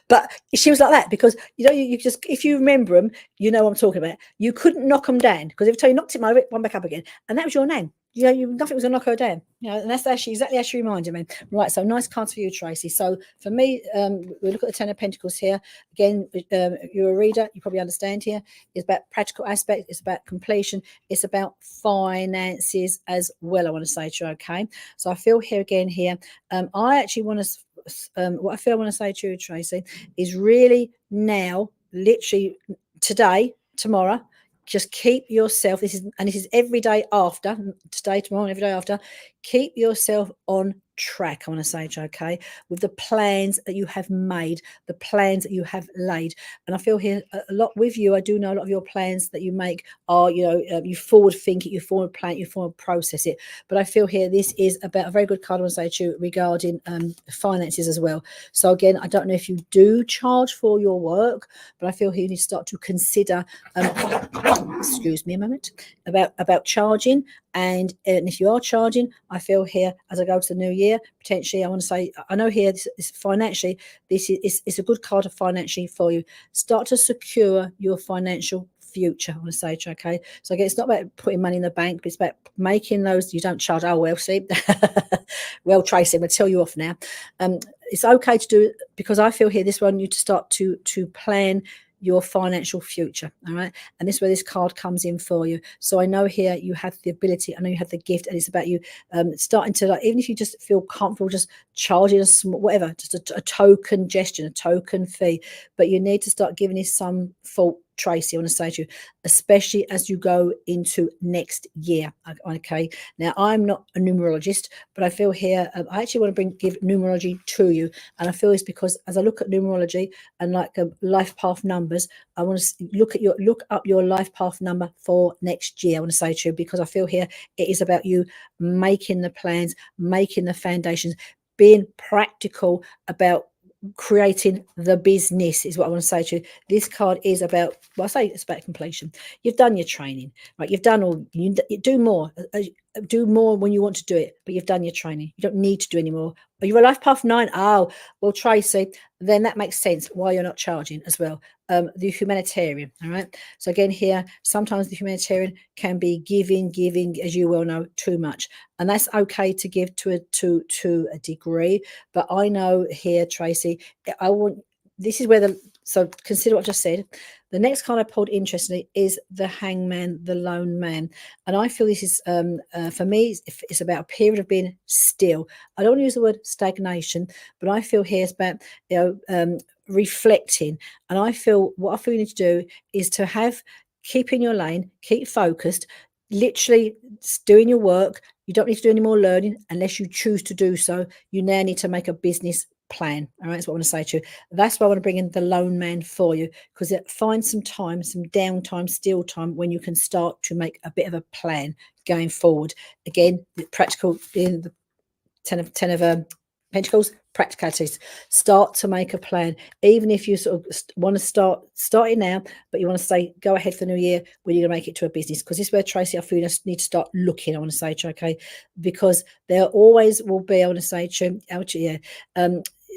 but she was like that because you just, if you remember them, you know what I'm talking about. You couldn't knock them down because every time you knocked him over, it went back up again, and that was your name. Nothing was gonna knock her down. And that's exactly how she reminded me. Right, so nice cards for you, Tracy. So for me, we look at the 10 of Pentacles here. Again, you're a reader, you probably understand here. It's about practical aspect, it's about completion, it's about finances as well, I want to say to you, okay? So I feel here again here. I actually want to, what I feel I want to say to you, Tracy, is really now, literally today, tomorrow, just keep yourself, this is every day after, today, tomorrow, and every day after, keep yourself on track, I want to say, okay, with the plans that you have made, the plans that you have laid. And I feel here a lot with you. I do know a lot of your plans that you make are, you forward think it, you forward plan it, you forward process it. But I feel here this is about a very good card, I want to say to you, regarding finances as well. So again, I don't know if you do charge for your work, but I feel here you need to start to consider, excuse me a moment, about charging. And if you are charging, I feel here as I go to the new year, potentially, I want to say, I know here this financially, this is a good card financially for you. Start to secure your financial future, I want to say, okay? So again, it's not about putting money in the bank, but it's about making those, you don't charge, oh, well, see, well, Tracy, I'm going to tell you off now. It's okay to do it, because I feel here this one, you to start to plan your financial future. All right. And this is where this card comes in for you. So I know here you have the ability, I know you have the gift, and it's about you starting to, like, even if you just feel comfortable just charging a small, whatever, just a token gesture, a token fee, but you need to start giving this some thought, Tracy, I want to say to you, especially as you go into next year. Okay. Now, I'm not a numerologist, but I feel here, I actually want to give numerology to you. And I feel it's because as I look at numerology and like life path numbers, I want to look up your life path number for next year. I want to say to you, because I feel here it is about you making the plans, making the foundations, being practical about creating the business is what I want to say to you. This card is about, well, I say it's about completion. You've done your training, right? You've done all, you do more when you want to do it, but you've done your training. You don't need to do any more. Are you a life path 9? Oh, well, Tracy, then that makes sense why you're not charging as well. The humanitarian, all right? So again here, sometimes the humanitarian can be giving, as you well know, too much. And that's okay to give to a degree. But I know here, Tracy, this is where so consider what I just said. The next card I pulled, interestingly, is the Hangman, the Lone Man. And I feel this is, for me, it's about a period of being still. I don't want to use the word stagnation, but I feel here it's about, reflecting. And I feel what I feel you need to do is to keep in your lane, keep focused, literally doing your work. You don't need to do any more learning unless you choose to do so. You now need to make a business plan. All right, that's what I want to say to you. That's why I want to bring in the Lone Man for you, because find some time, some downtime, still time, when you can start to make a bit of a plan going forward. Again, the practical, in the 10 of Pentacles, practicalities. Start to make a plan, even if you sort of want to start it now, but you want to say go ahead for the new year when you're going to make it to a business. Because this is where, Tracy, I feel you need to start looking, I want to say to you, okay, because there always will be, I want to say to you,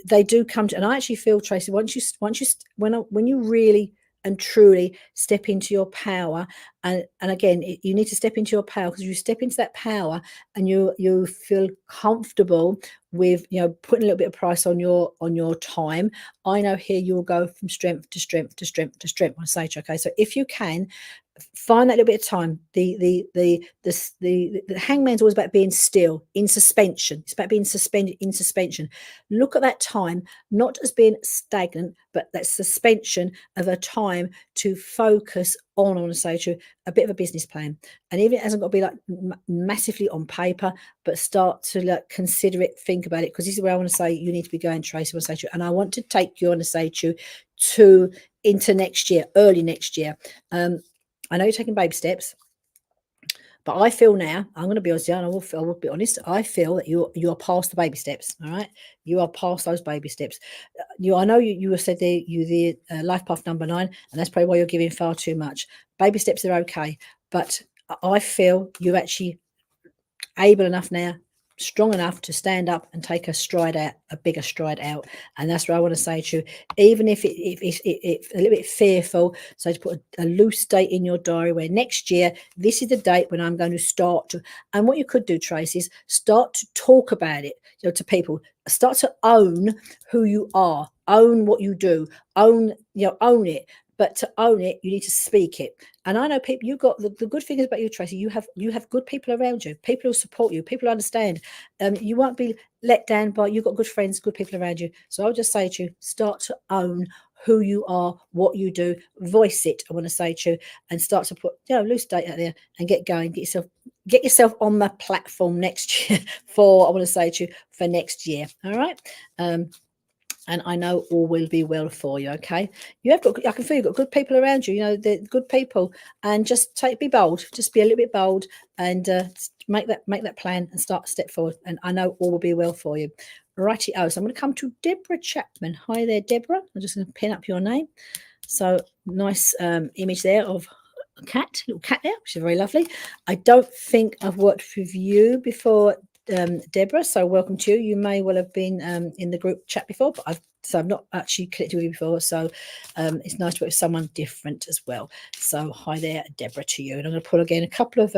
they do come to, and I actually feel, Tracy, when you really and truly step into your power, and again, you need to step into your power, because you step into that power and you feel comfortable with, putting a little bit of price on your time. I know here you'll go from strength to strength to strength to strength, I say to you, okay. So if you can find that little bit of time, the Hangman's always about being still, in suspension. It's about being suspended in suspension. Look at that time not as being stagnant, but that suspension of a time to focus on, I want to say to you, a bit of a business plan. And even it hasn't got to be like massively on paper, but start to like consider it, think about it, because this is where I want to say you need to be going, Tracy, I want to say to you, and I want to take you, I want to say to you, into next year, early next year. I know you're taking baby steps, but I feel now, I'm going to be honest, and I will be honest, I feel that you are past the baby steps. All right, you are past those baby steps. I know you said the life path number 9, and that's probably why you're giving far too much. Baby steps are okay, but I feel you're actually able enough now, strong enough to stand up and take a bigger stride out. And that's what I want to say to you, even if it's a little bit fearful, so to put a loose date in your diary where next year, this is the date when I'm going to start to, and what you could do, Tracy, is start to talk about it, to people, start to own who you are, own what you do, own it. But to own it, you need to speak it. And I know people, you've got the good thing about you, Tracy, you have good people around you, people who support you, people who understand. You won't be let down by, you've got good friends, good people around you. So I'll just say to you, start to own who you are, what you do, voice it, I want to say to you, and start to put loose date out there and get going, get yourself get yourself on the platform next year for, I want to say to you, for next year. All right. And I know all will be well for you. Okay, you have got. I can feel you've got good people around you. You know, they're good people, and just be bold. Just be a little bit bold, and make that plan and step forward. And I know all will be well for you. Righty oh. So I'm going to come to Deborah Chapman. Hi there, Deborah. I'm just going to pin up your name. So nice image there of a little cat there, which is very lovely. I don't think I've worked with you before, Deborah, so welcome to you. You may well have been in the group chat before, but I've not actually connected with you before, so it's nice to work with someone different as well. So hi there, Deborah, to you. And I'm going to pull again a couple of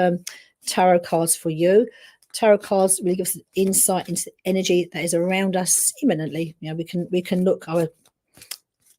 tarot cards for you. Tarot cards really give us insight into the energy that is around us imminently. You know, we can look our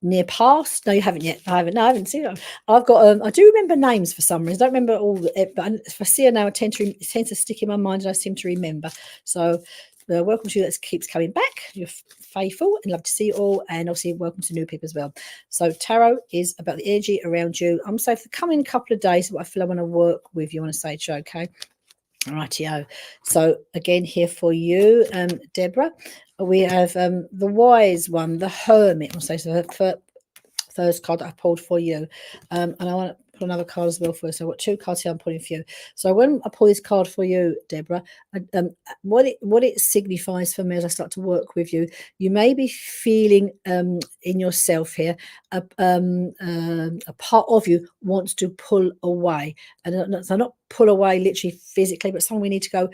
near past. No, you haven't yet. I haven't seen it. I've got I do remember names for some reason. I don't remember all the, but if I see her now, it tends to stick in my mind, and I seem to remember. So welcome to you that keeps coming back. You're faithful and love to see you all, and obviously welcome to new people as well. So tarot is about the energy around you. I'm saying for the coming couple of days, what I feel I want to work with you. I want to say to you, okay. Rightio. So again here for you, Deborah, we have the wise one, the hermit. I'll say so. The first card that I pulled for you, and I want to pull another card as well for you. So I've got two cards here I'm pulling for you. So when I pull this card for you, Deborah, what it signifies for me as I start to work with you, you may be feeling in yourself here a part of you wants to pull away, and so not pull away literally physically, but something we need to go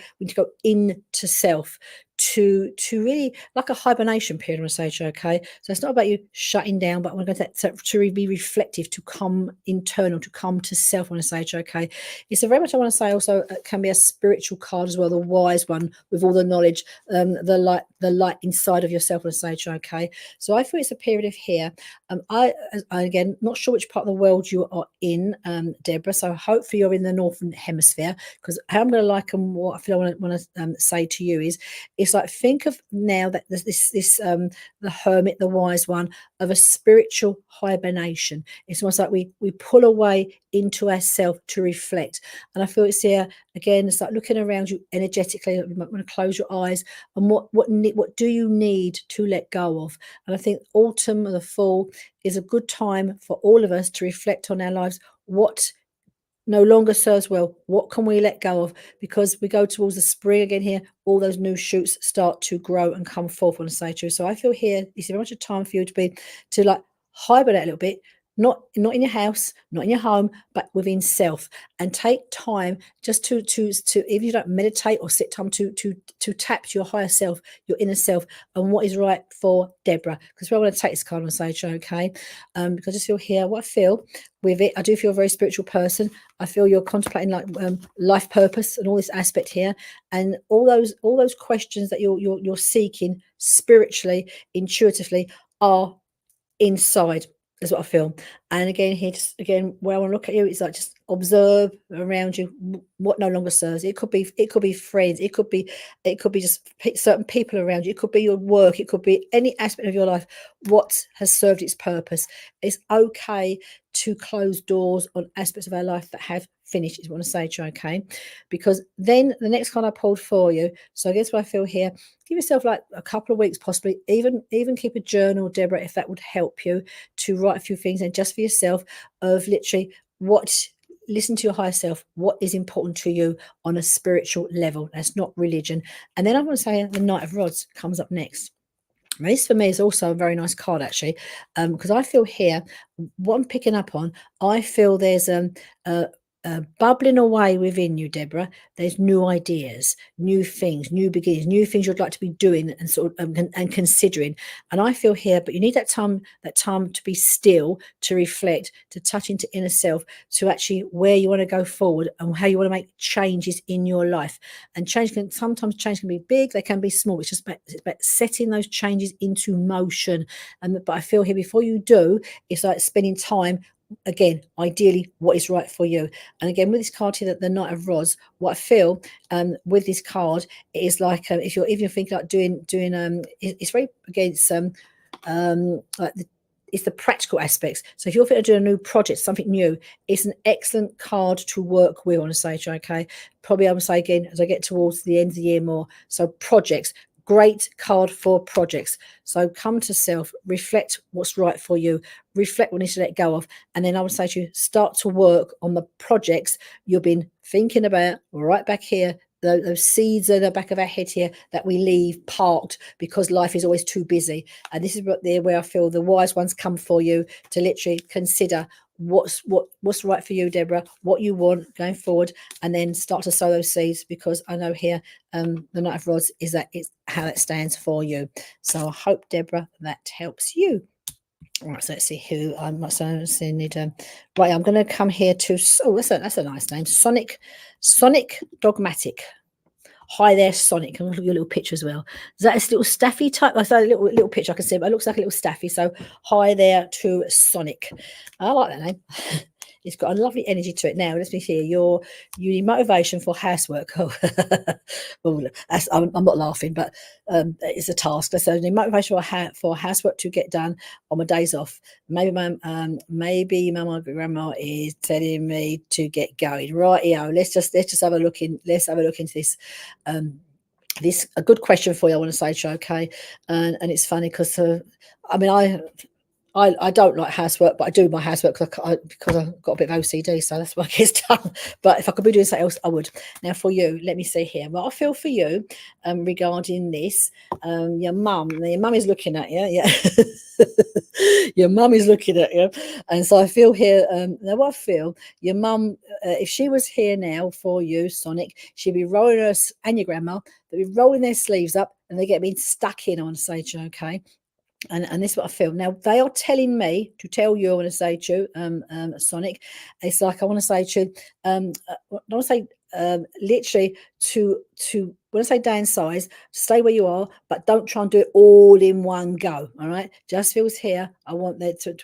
into self to really like a hibernation period. I say, okay, so it's not about you shutting down, but I want to go to be reflective, to come internal, to come to self. I want to say, okay, it's a very much, I want to say also it can be a spiritual card as well, the wise one with all the knowledge, the light inside of yourself. I want to say, okay, so I feel it's a period of here. I again not sure which part of the world you are in, Deborah, so hopefully you're in the northern hemisphere, because how I'm going to like and what I feel I want to say to you is, it's like, think of now that this the hermit, the wise one, of a spiritual hibernation. It's almost like we pull away into ourselves to reflect. And I feel it's here again, it's like looking around you energetically. You might want to close your eyes, and what do you need to let go of? And I think autumn or the fall is a good time for all of us to reflect on our lives. What no longer serves well, what can we let go of? Because we go towards the spring again here, all those new shoots start to grow and come forth, on the say true. So I feel here this is very much a time for you to like hibernate a little bit, not in your house, not in your home, but within self, and take time just to if you don't meditate or sit time to tap to your higher self, your inner self, and what is right for Deborah. Because I want to take this card on stage, okay? Because I just feel here what I feel with it. I do feel a very spiritual person. I feel you're contemplating like life purpose and all this aspect here, and all those questions that you're seeking spiritually, intuitively, are inside, is what I feel. And again here, just again, where I want to look at you, it's like just observe around you what no longer serves. It could be friends, it could be just certain people around you, it could be your work, it could be any aspect of your life. What has served its purpose. It's okay to close doors on aspects of our life that have finished, is what I want to say to you, okay? Because then the next card I pulled for you, so I guess what I feel here, give yourself like a couple of weeks, possibly even keep a journal, Deborah, if that would help you, to write a few things, and just for yourself, of literally listen to your higher self, what is important to you on a spiritual level. That's not religion. And then I want to say the Knight of Rods comes up next. This for me is also a very nice card, actually, because I feel here, what I'm picking up on, I feel there's bubbling away within you, Deborah. There's new ideas, new things, new beginnings, new things you'd like to be doing and sort of and considering. And I feel here, but you need that time to be still, to reflect, to touch into inner self, to actually where you want to go forward and how you want to make changes in your life. And sometimes change can be big, they can be small. It's just about setting those changes into motion. But I feel here, before you do, it's like spending time. Again, ideally, what is right for you. And again, with this card here, the Knight of Rods, what I feel with this card is like, if you're thinking like doing it's very against like it's the practical aspects. So if you're going to do a new project, something new, it's an excellent card to work with on a stage. Okay, probably I would say again as I get towards the end of the year more. So projects, great card for projects. So come to self, reflect what's right for you, reflect what you need to let go of, and then I would say to you, start to work on the projects you've been thinking about right back here. Those seeds in the back of our head here that we leave parked because life is always too busy. And this is where I feel the wise ones come for you to literally consider what's right for you, Deborah, what you want going forward, and then start to sow those seeds, because I know here the Knight of Rods is that it's how it stands for you. So I hope, Deborah, that helps you. All right, so let's see who I'm not saying. Right, I'm going to come here to. Oh, that's a nice name, Sonic Dogmatic. Hi there, Sonic. I'm going to look at your little picture as well. Is that a little staffy type? I saw a little picture I can see, but it looks like a little staffy. So hi there to Sonic. I like that name. It's got a lovely energy to it. Now, let me hear you need motivation for housework. Oh, well, I'm not laughing, but it's a task. So I need motivation for housework to get done on my days off. Maybe mum or grandma is telling me to get going. Rightio. Let's just have a look in. Let's have a look into this. This a good question for you. I want to say, okay, and it's funny because I don't like housework, but I do my housework because I've got a bit of OCD, so that's why it gets done. But if I could be doing something else, I would. Now, for you, let me see here. What I feel for you regarding this, your mum is looking at you, yeah. Your mum is looking at you. And so I feel here, now what I feel, your mum, if she was here now for you, Sonic, she'd be rolling her, and your grandma, they'd be rolling their sleeves up and they get being stuck in on stage, okay? And this is what I feel. Now, they are telling me to tell you, I want to say to you, Sonic, it's like I want to say to you, I want to say literally to when I say downsize, stay where you are, but don't try and do it all in one go. All right, just feels here. I want there to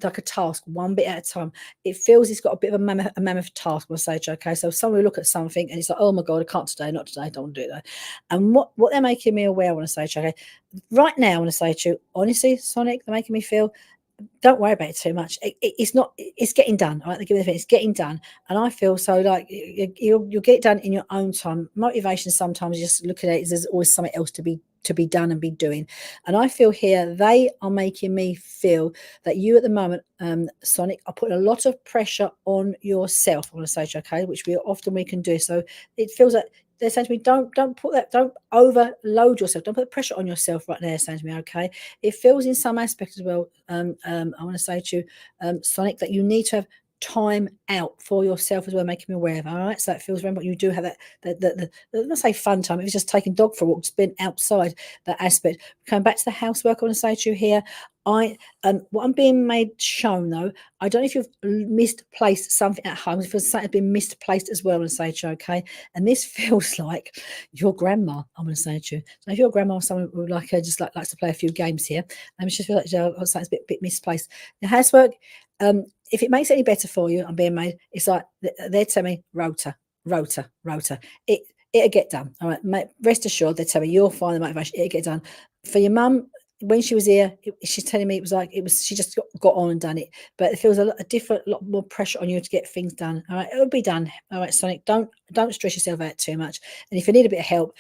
like a task, one bit at a time. It feels it's got a bit of a mammoth task. I say, okay, so someone will look at something and it's like, oh my god, I can't today, not today, I don't want to do that. And what they're making me aware, I want to say, okay, right now, I want to say to you, honestly, Sonic, they're making me feel, don't worry about it too much. It's not. It's getting done. All right, they give me the thing. It's getting done, and I feel so like you'll get it done in your own time. Motivation sometimes just looking at it, there's always something else to be done and be doing. And I feel here they are making me feel that you at the moment, Sonic, are putting a lot of pressure on yourself. I want to say, okay, which we can do. So it feels like they're saying to me, don't overload yourself. Don't put pressure on yourself right there, saying to me, okay. It feels in some aspects as well, I want to say to you, Sonic, that you need to have time out for yourself as well, making me aware of. All right, so it feels very much you do have that let's say fun time. If it's just taking dog for a walk, just being outside, that aspect. Coming back to the housework, I want to say to you here, what I'm being made shown though, I don't know if you've misplaced something at home. It feels something has been misplaced as well, and say to you, okay. And this feels like your grandma. I'm going to say to you. So if your grandma or someone would like just likes to play a few games here, and just feel like something's a bit misplaced. The housework, if it makes it any better for you, I'm being made. It's like they're telling me rota. It'll get done. All right, rest assured, they tell me you'll find the motivation. It'll get done. For your mum, when she was here, she's telling me she just got on and done it. But it feels a lot more pressure on you to get things done. All right, it'll be done. All right, Sonic, don't stress yourself out too much. And if you need a bit of help,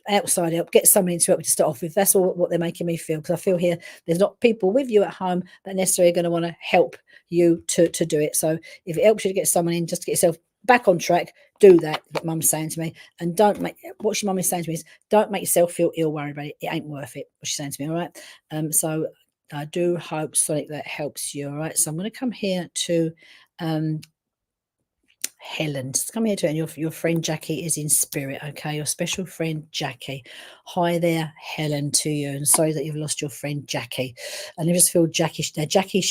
outside help, get somebody to help you to start off with. That's all what they're making me feel, because I feel here there's not people with you at home that necessarily are going to want to help you to do it. So if it helps you to get someone in just to get yourself back on track, do that. What mum's saying to me, and what your mum is saying to me is, don't make yourself feel ill worried about it. It ain't worth it. What she's saying to me. All right. So I do hope, Sonic, that helps you. All right. So I'm going to come here to Helen. Just come here to it, and your friend Jackie is in spirit, okay? Your special friend Jackie. Hi there, Helen, to you. And sorry that you've lost your friend Jackie. And I just feel Jackie. Now, Jackie,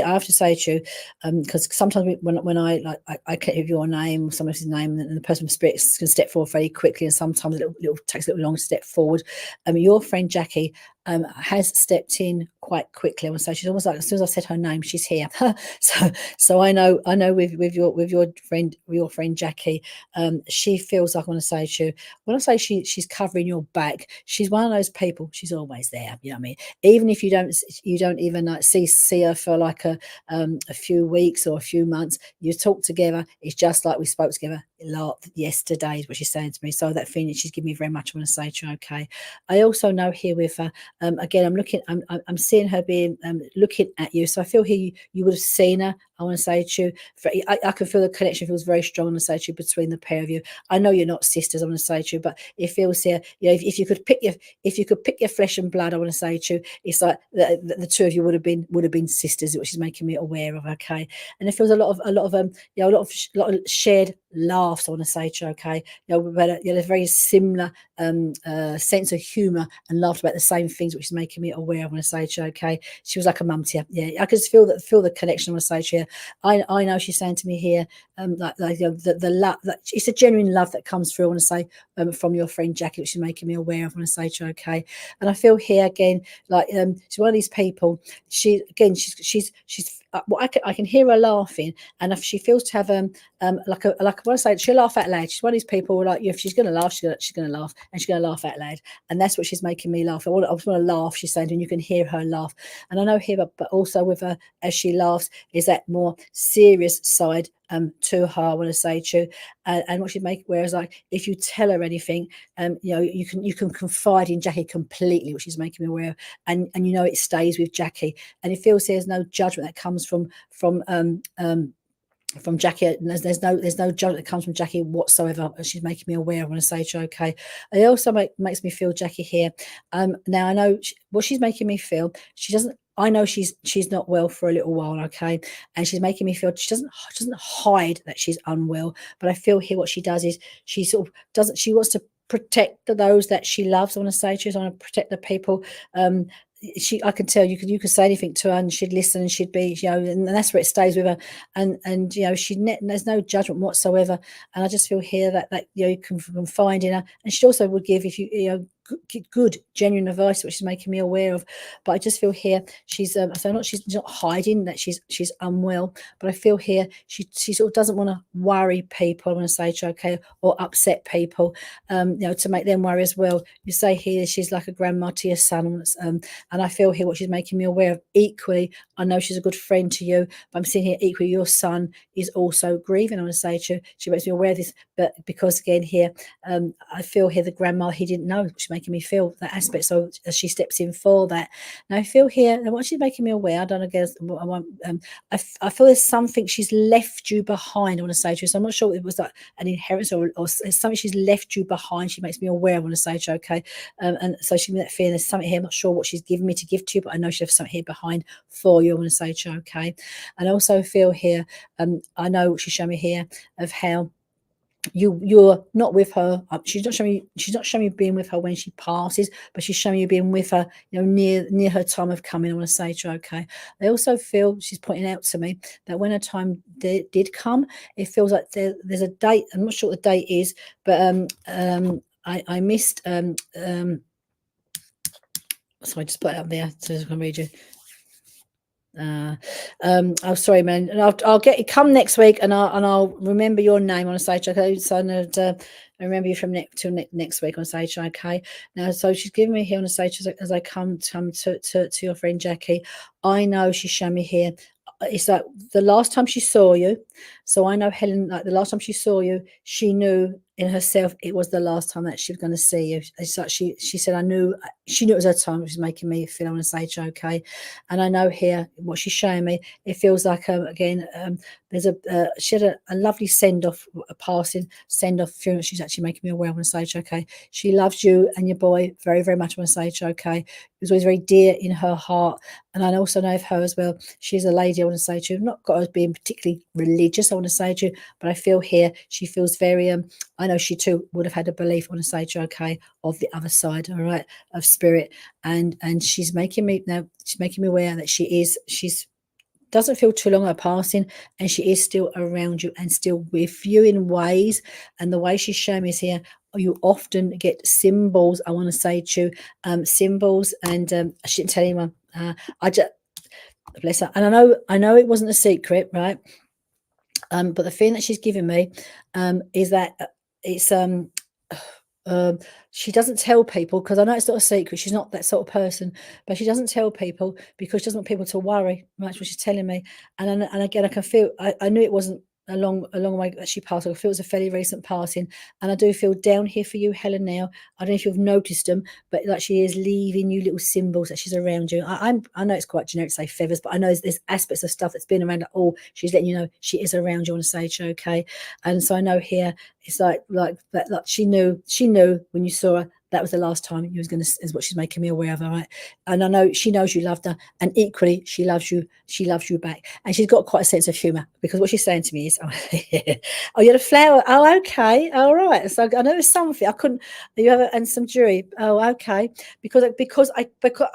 I have to say to you, because sometimes when I can't give your name, someone else's name, and the person with spirit can step forward very quickly, and sometimes it takes a little longer to step forward. Your friend Jackie, has stepped in quite quickly. I would say she's almost like, as soon as I said her name, she's here. So I know with your friend Jackie, she feels like, I want to say to you, when I say she's covering your back, she's one of those people. She's always there. You know what I mean? Even if you don't even like see her for like a few weeks or a few months, you talk together. It's just like we spoke together yesterday, is what she's saying to me. So that feeling she's giving me very much, I want to say to you, okay. I also know here with her, again, I'm seeing her being looking at you. So I feel here you would have seen her. I want to say to you, I can feel the connection feels very strong. I want to say to you, between the pair of you. I know you're not sisters. I want to say to you, but it feels here. You know, if you could pick your flesh and blood, I want to say to you, it's like the two of you would have been sisters, which is making me aware of. Okay, and it feels a lot of you know, a lot of shared laughs. I want to say to you, okay, you know, but a very similar sense of humour and laughed about the same things, which is making me aware. I want to say to you, okay, she was like a mum to you. Yeah, I could feel the connection. I want to say to you, I know she's saying to me here, like you know, the love, that it's a genuine love that comes through. I want to say from your friend Jackie, which is making me aware of. I want to say to you, okay, and I feel here again, like she's one of these people. She's well, I can hear her laughing, and if she feels to have like I want to say, she'll laugh out loud. She's one of these people like, if she's going to laugh, she's going to laugh, and she's going to laugh out loud, and that's what she's making me laugh. I just want to laugh. She's saying, and you can hear her laugh, and I know here, but also with her as she laughs is that more serious side to her. I want to say to you, and what she make, whereas like if you tell her anything, you know, you can confide in Jackie completely, which is making me aware of, and you know it stays with Jackie, and it feels there's no judgment that comes from Jackie. There's no judgment that comes from Jackie whatsoever. She's making me aware. I want to say to you, okay. It also makes me feel Jackie here. Now I know what she's making me feel. She doesn't. I know she's not well for a little while, okay, and she's making me feel she doesn't hide that she's unwell, but I feel here what she does is she sort of doesn't. She wants to protect those that she loves. I want to say she want to protect the people. I can tell you could say anything to her and she'd listen and she'd be, you know, and that's where it stays with her. And you know, there's no judgment whatsoever. And I just feel here that you know, you can confide in her, and she also would give, if you know, good genuine advice, which is making me aware of. But I just feel here she's she's not hiding that she's unwell, but I feel here she sort of doesn't want to worry people. I want to say to her, okay, or upset people, you know, to make them worry as well. You say here she's like a grandma to your son, and I feel here what she's making me aware of. Equally, I know she's a good friend to you, but I'm seeing here equally your son is also grieving. I want to say to you, she makes me aware of this, but because again here, I feel here the grandma, he didn't know, she's making me feel that aspect. So as she steps in for that, now I feel here, and what she's making me aware, I don't know, guess I feel there's something she's left you behind. I want to say to you, so I'm not sure it was like an inheritance or something she's left you behind. She makes me aware. I want to say to you, okay, and so she that feeling there's something here. I'm not sure what she's given me to give to you, but I know she has something here behind for you. I want to say to you, okay, and I also feel here, I know she's showing me here of how you're not with her. She's not showing you being with her when she passes, but she's showing you being with her, you know, near her time of coming. I want to say to her, okay. I also feel she's pointing out to me that when her time did come, it feels like there's a date. I'm not sure what the date is, but I missed so I just put it up there so I can read you. Oh, sorry, man. And I'll get you come next week, and I'll remember your name on a stage. Okay, so I remember you from next week on stage. Okay. Now, so she's giving me here on the stage as I come to your friend Jackie. I know she's showing me here. It's like the last time she saw you. So I know Helen, like the last time she saw you, she knew in herself it was the last time that she was going to see you. It's like she said, she knew it was her time, which is making me feel, I want to say, okay. And I know here what she's showing me, it feels like again, there's she had a lovely send-off, a passing send-off funeral. She's actually making me aware, I want to say, okay. She loves you and your boy very, very much, I want to say, okay. It was always very dear in her heart. And I also know of her as well. She's a lady, I want to say to you, not got as being particularly religious, I want to say to you, but I feel here she feels very, I know she too would have had a belief, I want to say to you, okay, of the other side, all right, of spirit. And she's making me aware that she's doesn't feel too long her passing, and she is still around you and still with you in ways. And the way she's showing me is here, you often get symbols. I want to say to you, symbols, and I shouldn't tell anyone. I just, bless her, and I know it wasn't a secret, right? But the thing that she's given me is that it's she doesn't tell people, because I know it's not a secret. She's not that sort of person, but she doesn't tell people because she doesn't want people to worry. That's what she's telling me. And again, I can feel. I knew it wasn't a long way that she passed. I feel it was a fairly recent passing, and I do feel down here for you, Helen. Now I don't know if you've noticed them, but like she is leaving you little symbols that she's around you. I know it's quite generic to say feathers, but I know there's aspects of stuff that's been around. Like, oh, she's letting you know she is around you on a stage, okay? And so I know here it's like that. Like she knew when you saw her, that was the last time you was going to, is what she's making me aware of. All right. And I know she knows you loved her, and equally she loves you back. And she's got quite a sense of humor, because what she's saying to me is, oh, you had a flower. Oh, okay. All right. So I know there's something I couldn't, you have, and some jewelry. Oh, okay. Because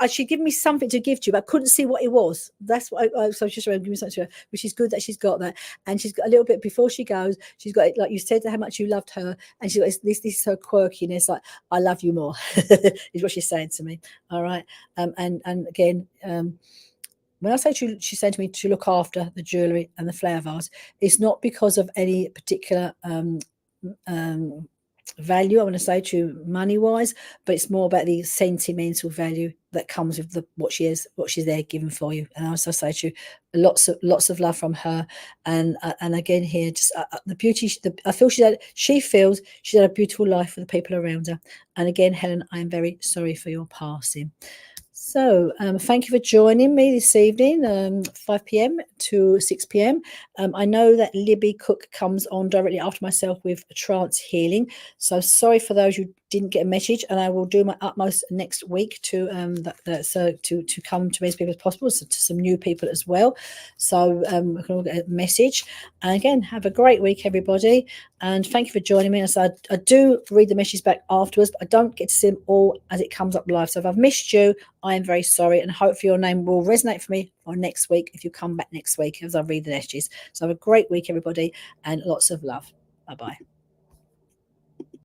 she'd given me something to give to you, but I couldn't see what it was. That's what so she's trying to give me something to her, which is good that she's got that. And she's got a little bit before she goes, she's got, like you said, how much you loved her, and she's got this is her quirkiness, like, I love you more, is what she's saying to me. All right. And again, when I say she's saying to me to look after the jewellery and the flower vase, it's not because of any particular value, I want to say, to money wise, but it's more about the sentimental value that comes with what she's there giving for you. And as I say to you, lots of love from her. And again here, just the beauty. I feel she feels she's had a beautiful life for the people around her. And again, Helen, I am very sorry for your passing. So thank you for joining me this evening, 5 p.m. to 6 p.m. I know that Libby Cook comes on directly after myself with trance healing. So sorry for those who didn't get a message, and I will do my utmost next week to to come to as people as possible, so to some new people as well. So we can all get a message. And again, have a great week, everybody. And thank you for joining me. So I do read the messages back afterwards, but I don't get to see them all as it comes up live. So if I've missed you, I am very sorry, and hopefully your name will resonate for me for next week if you come back next week as I read the messages. So have a great week, everybody, and lots of love. Bye-bye.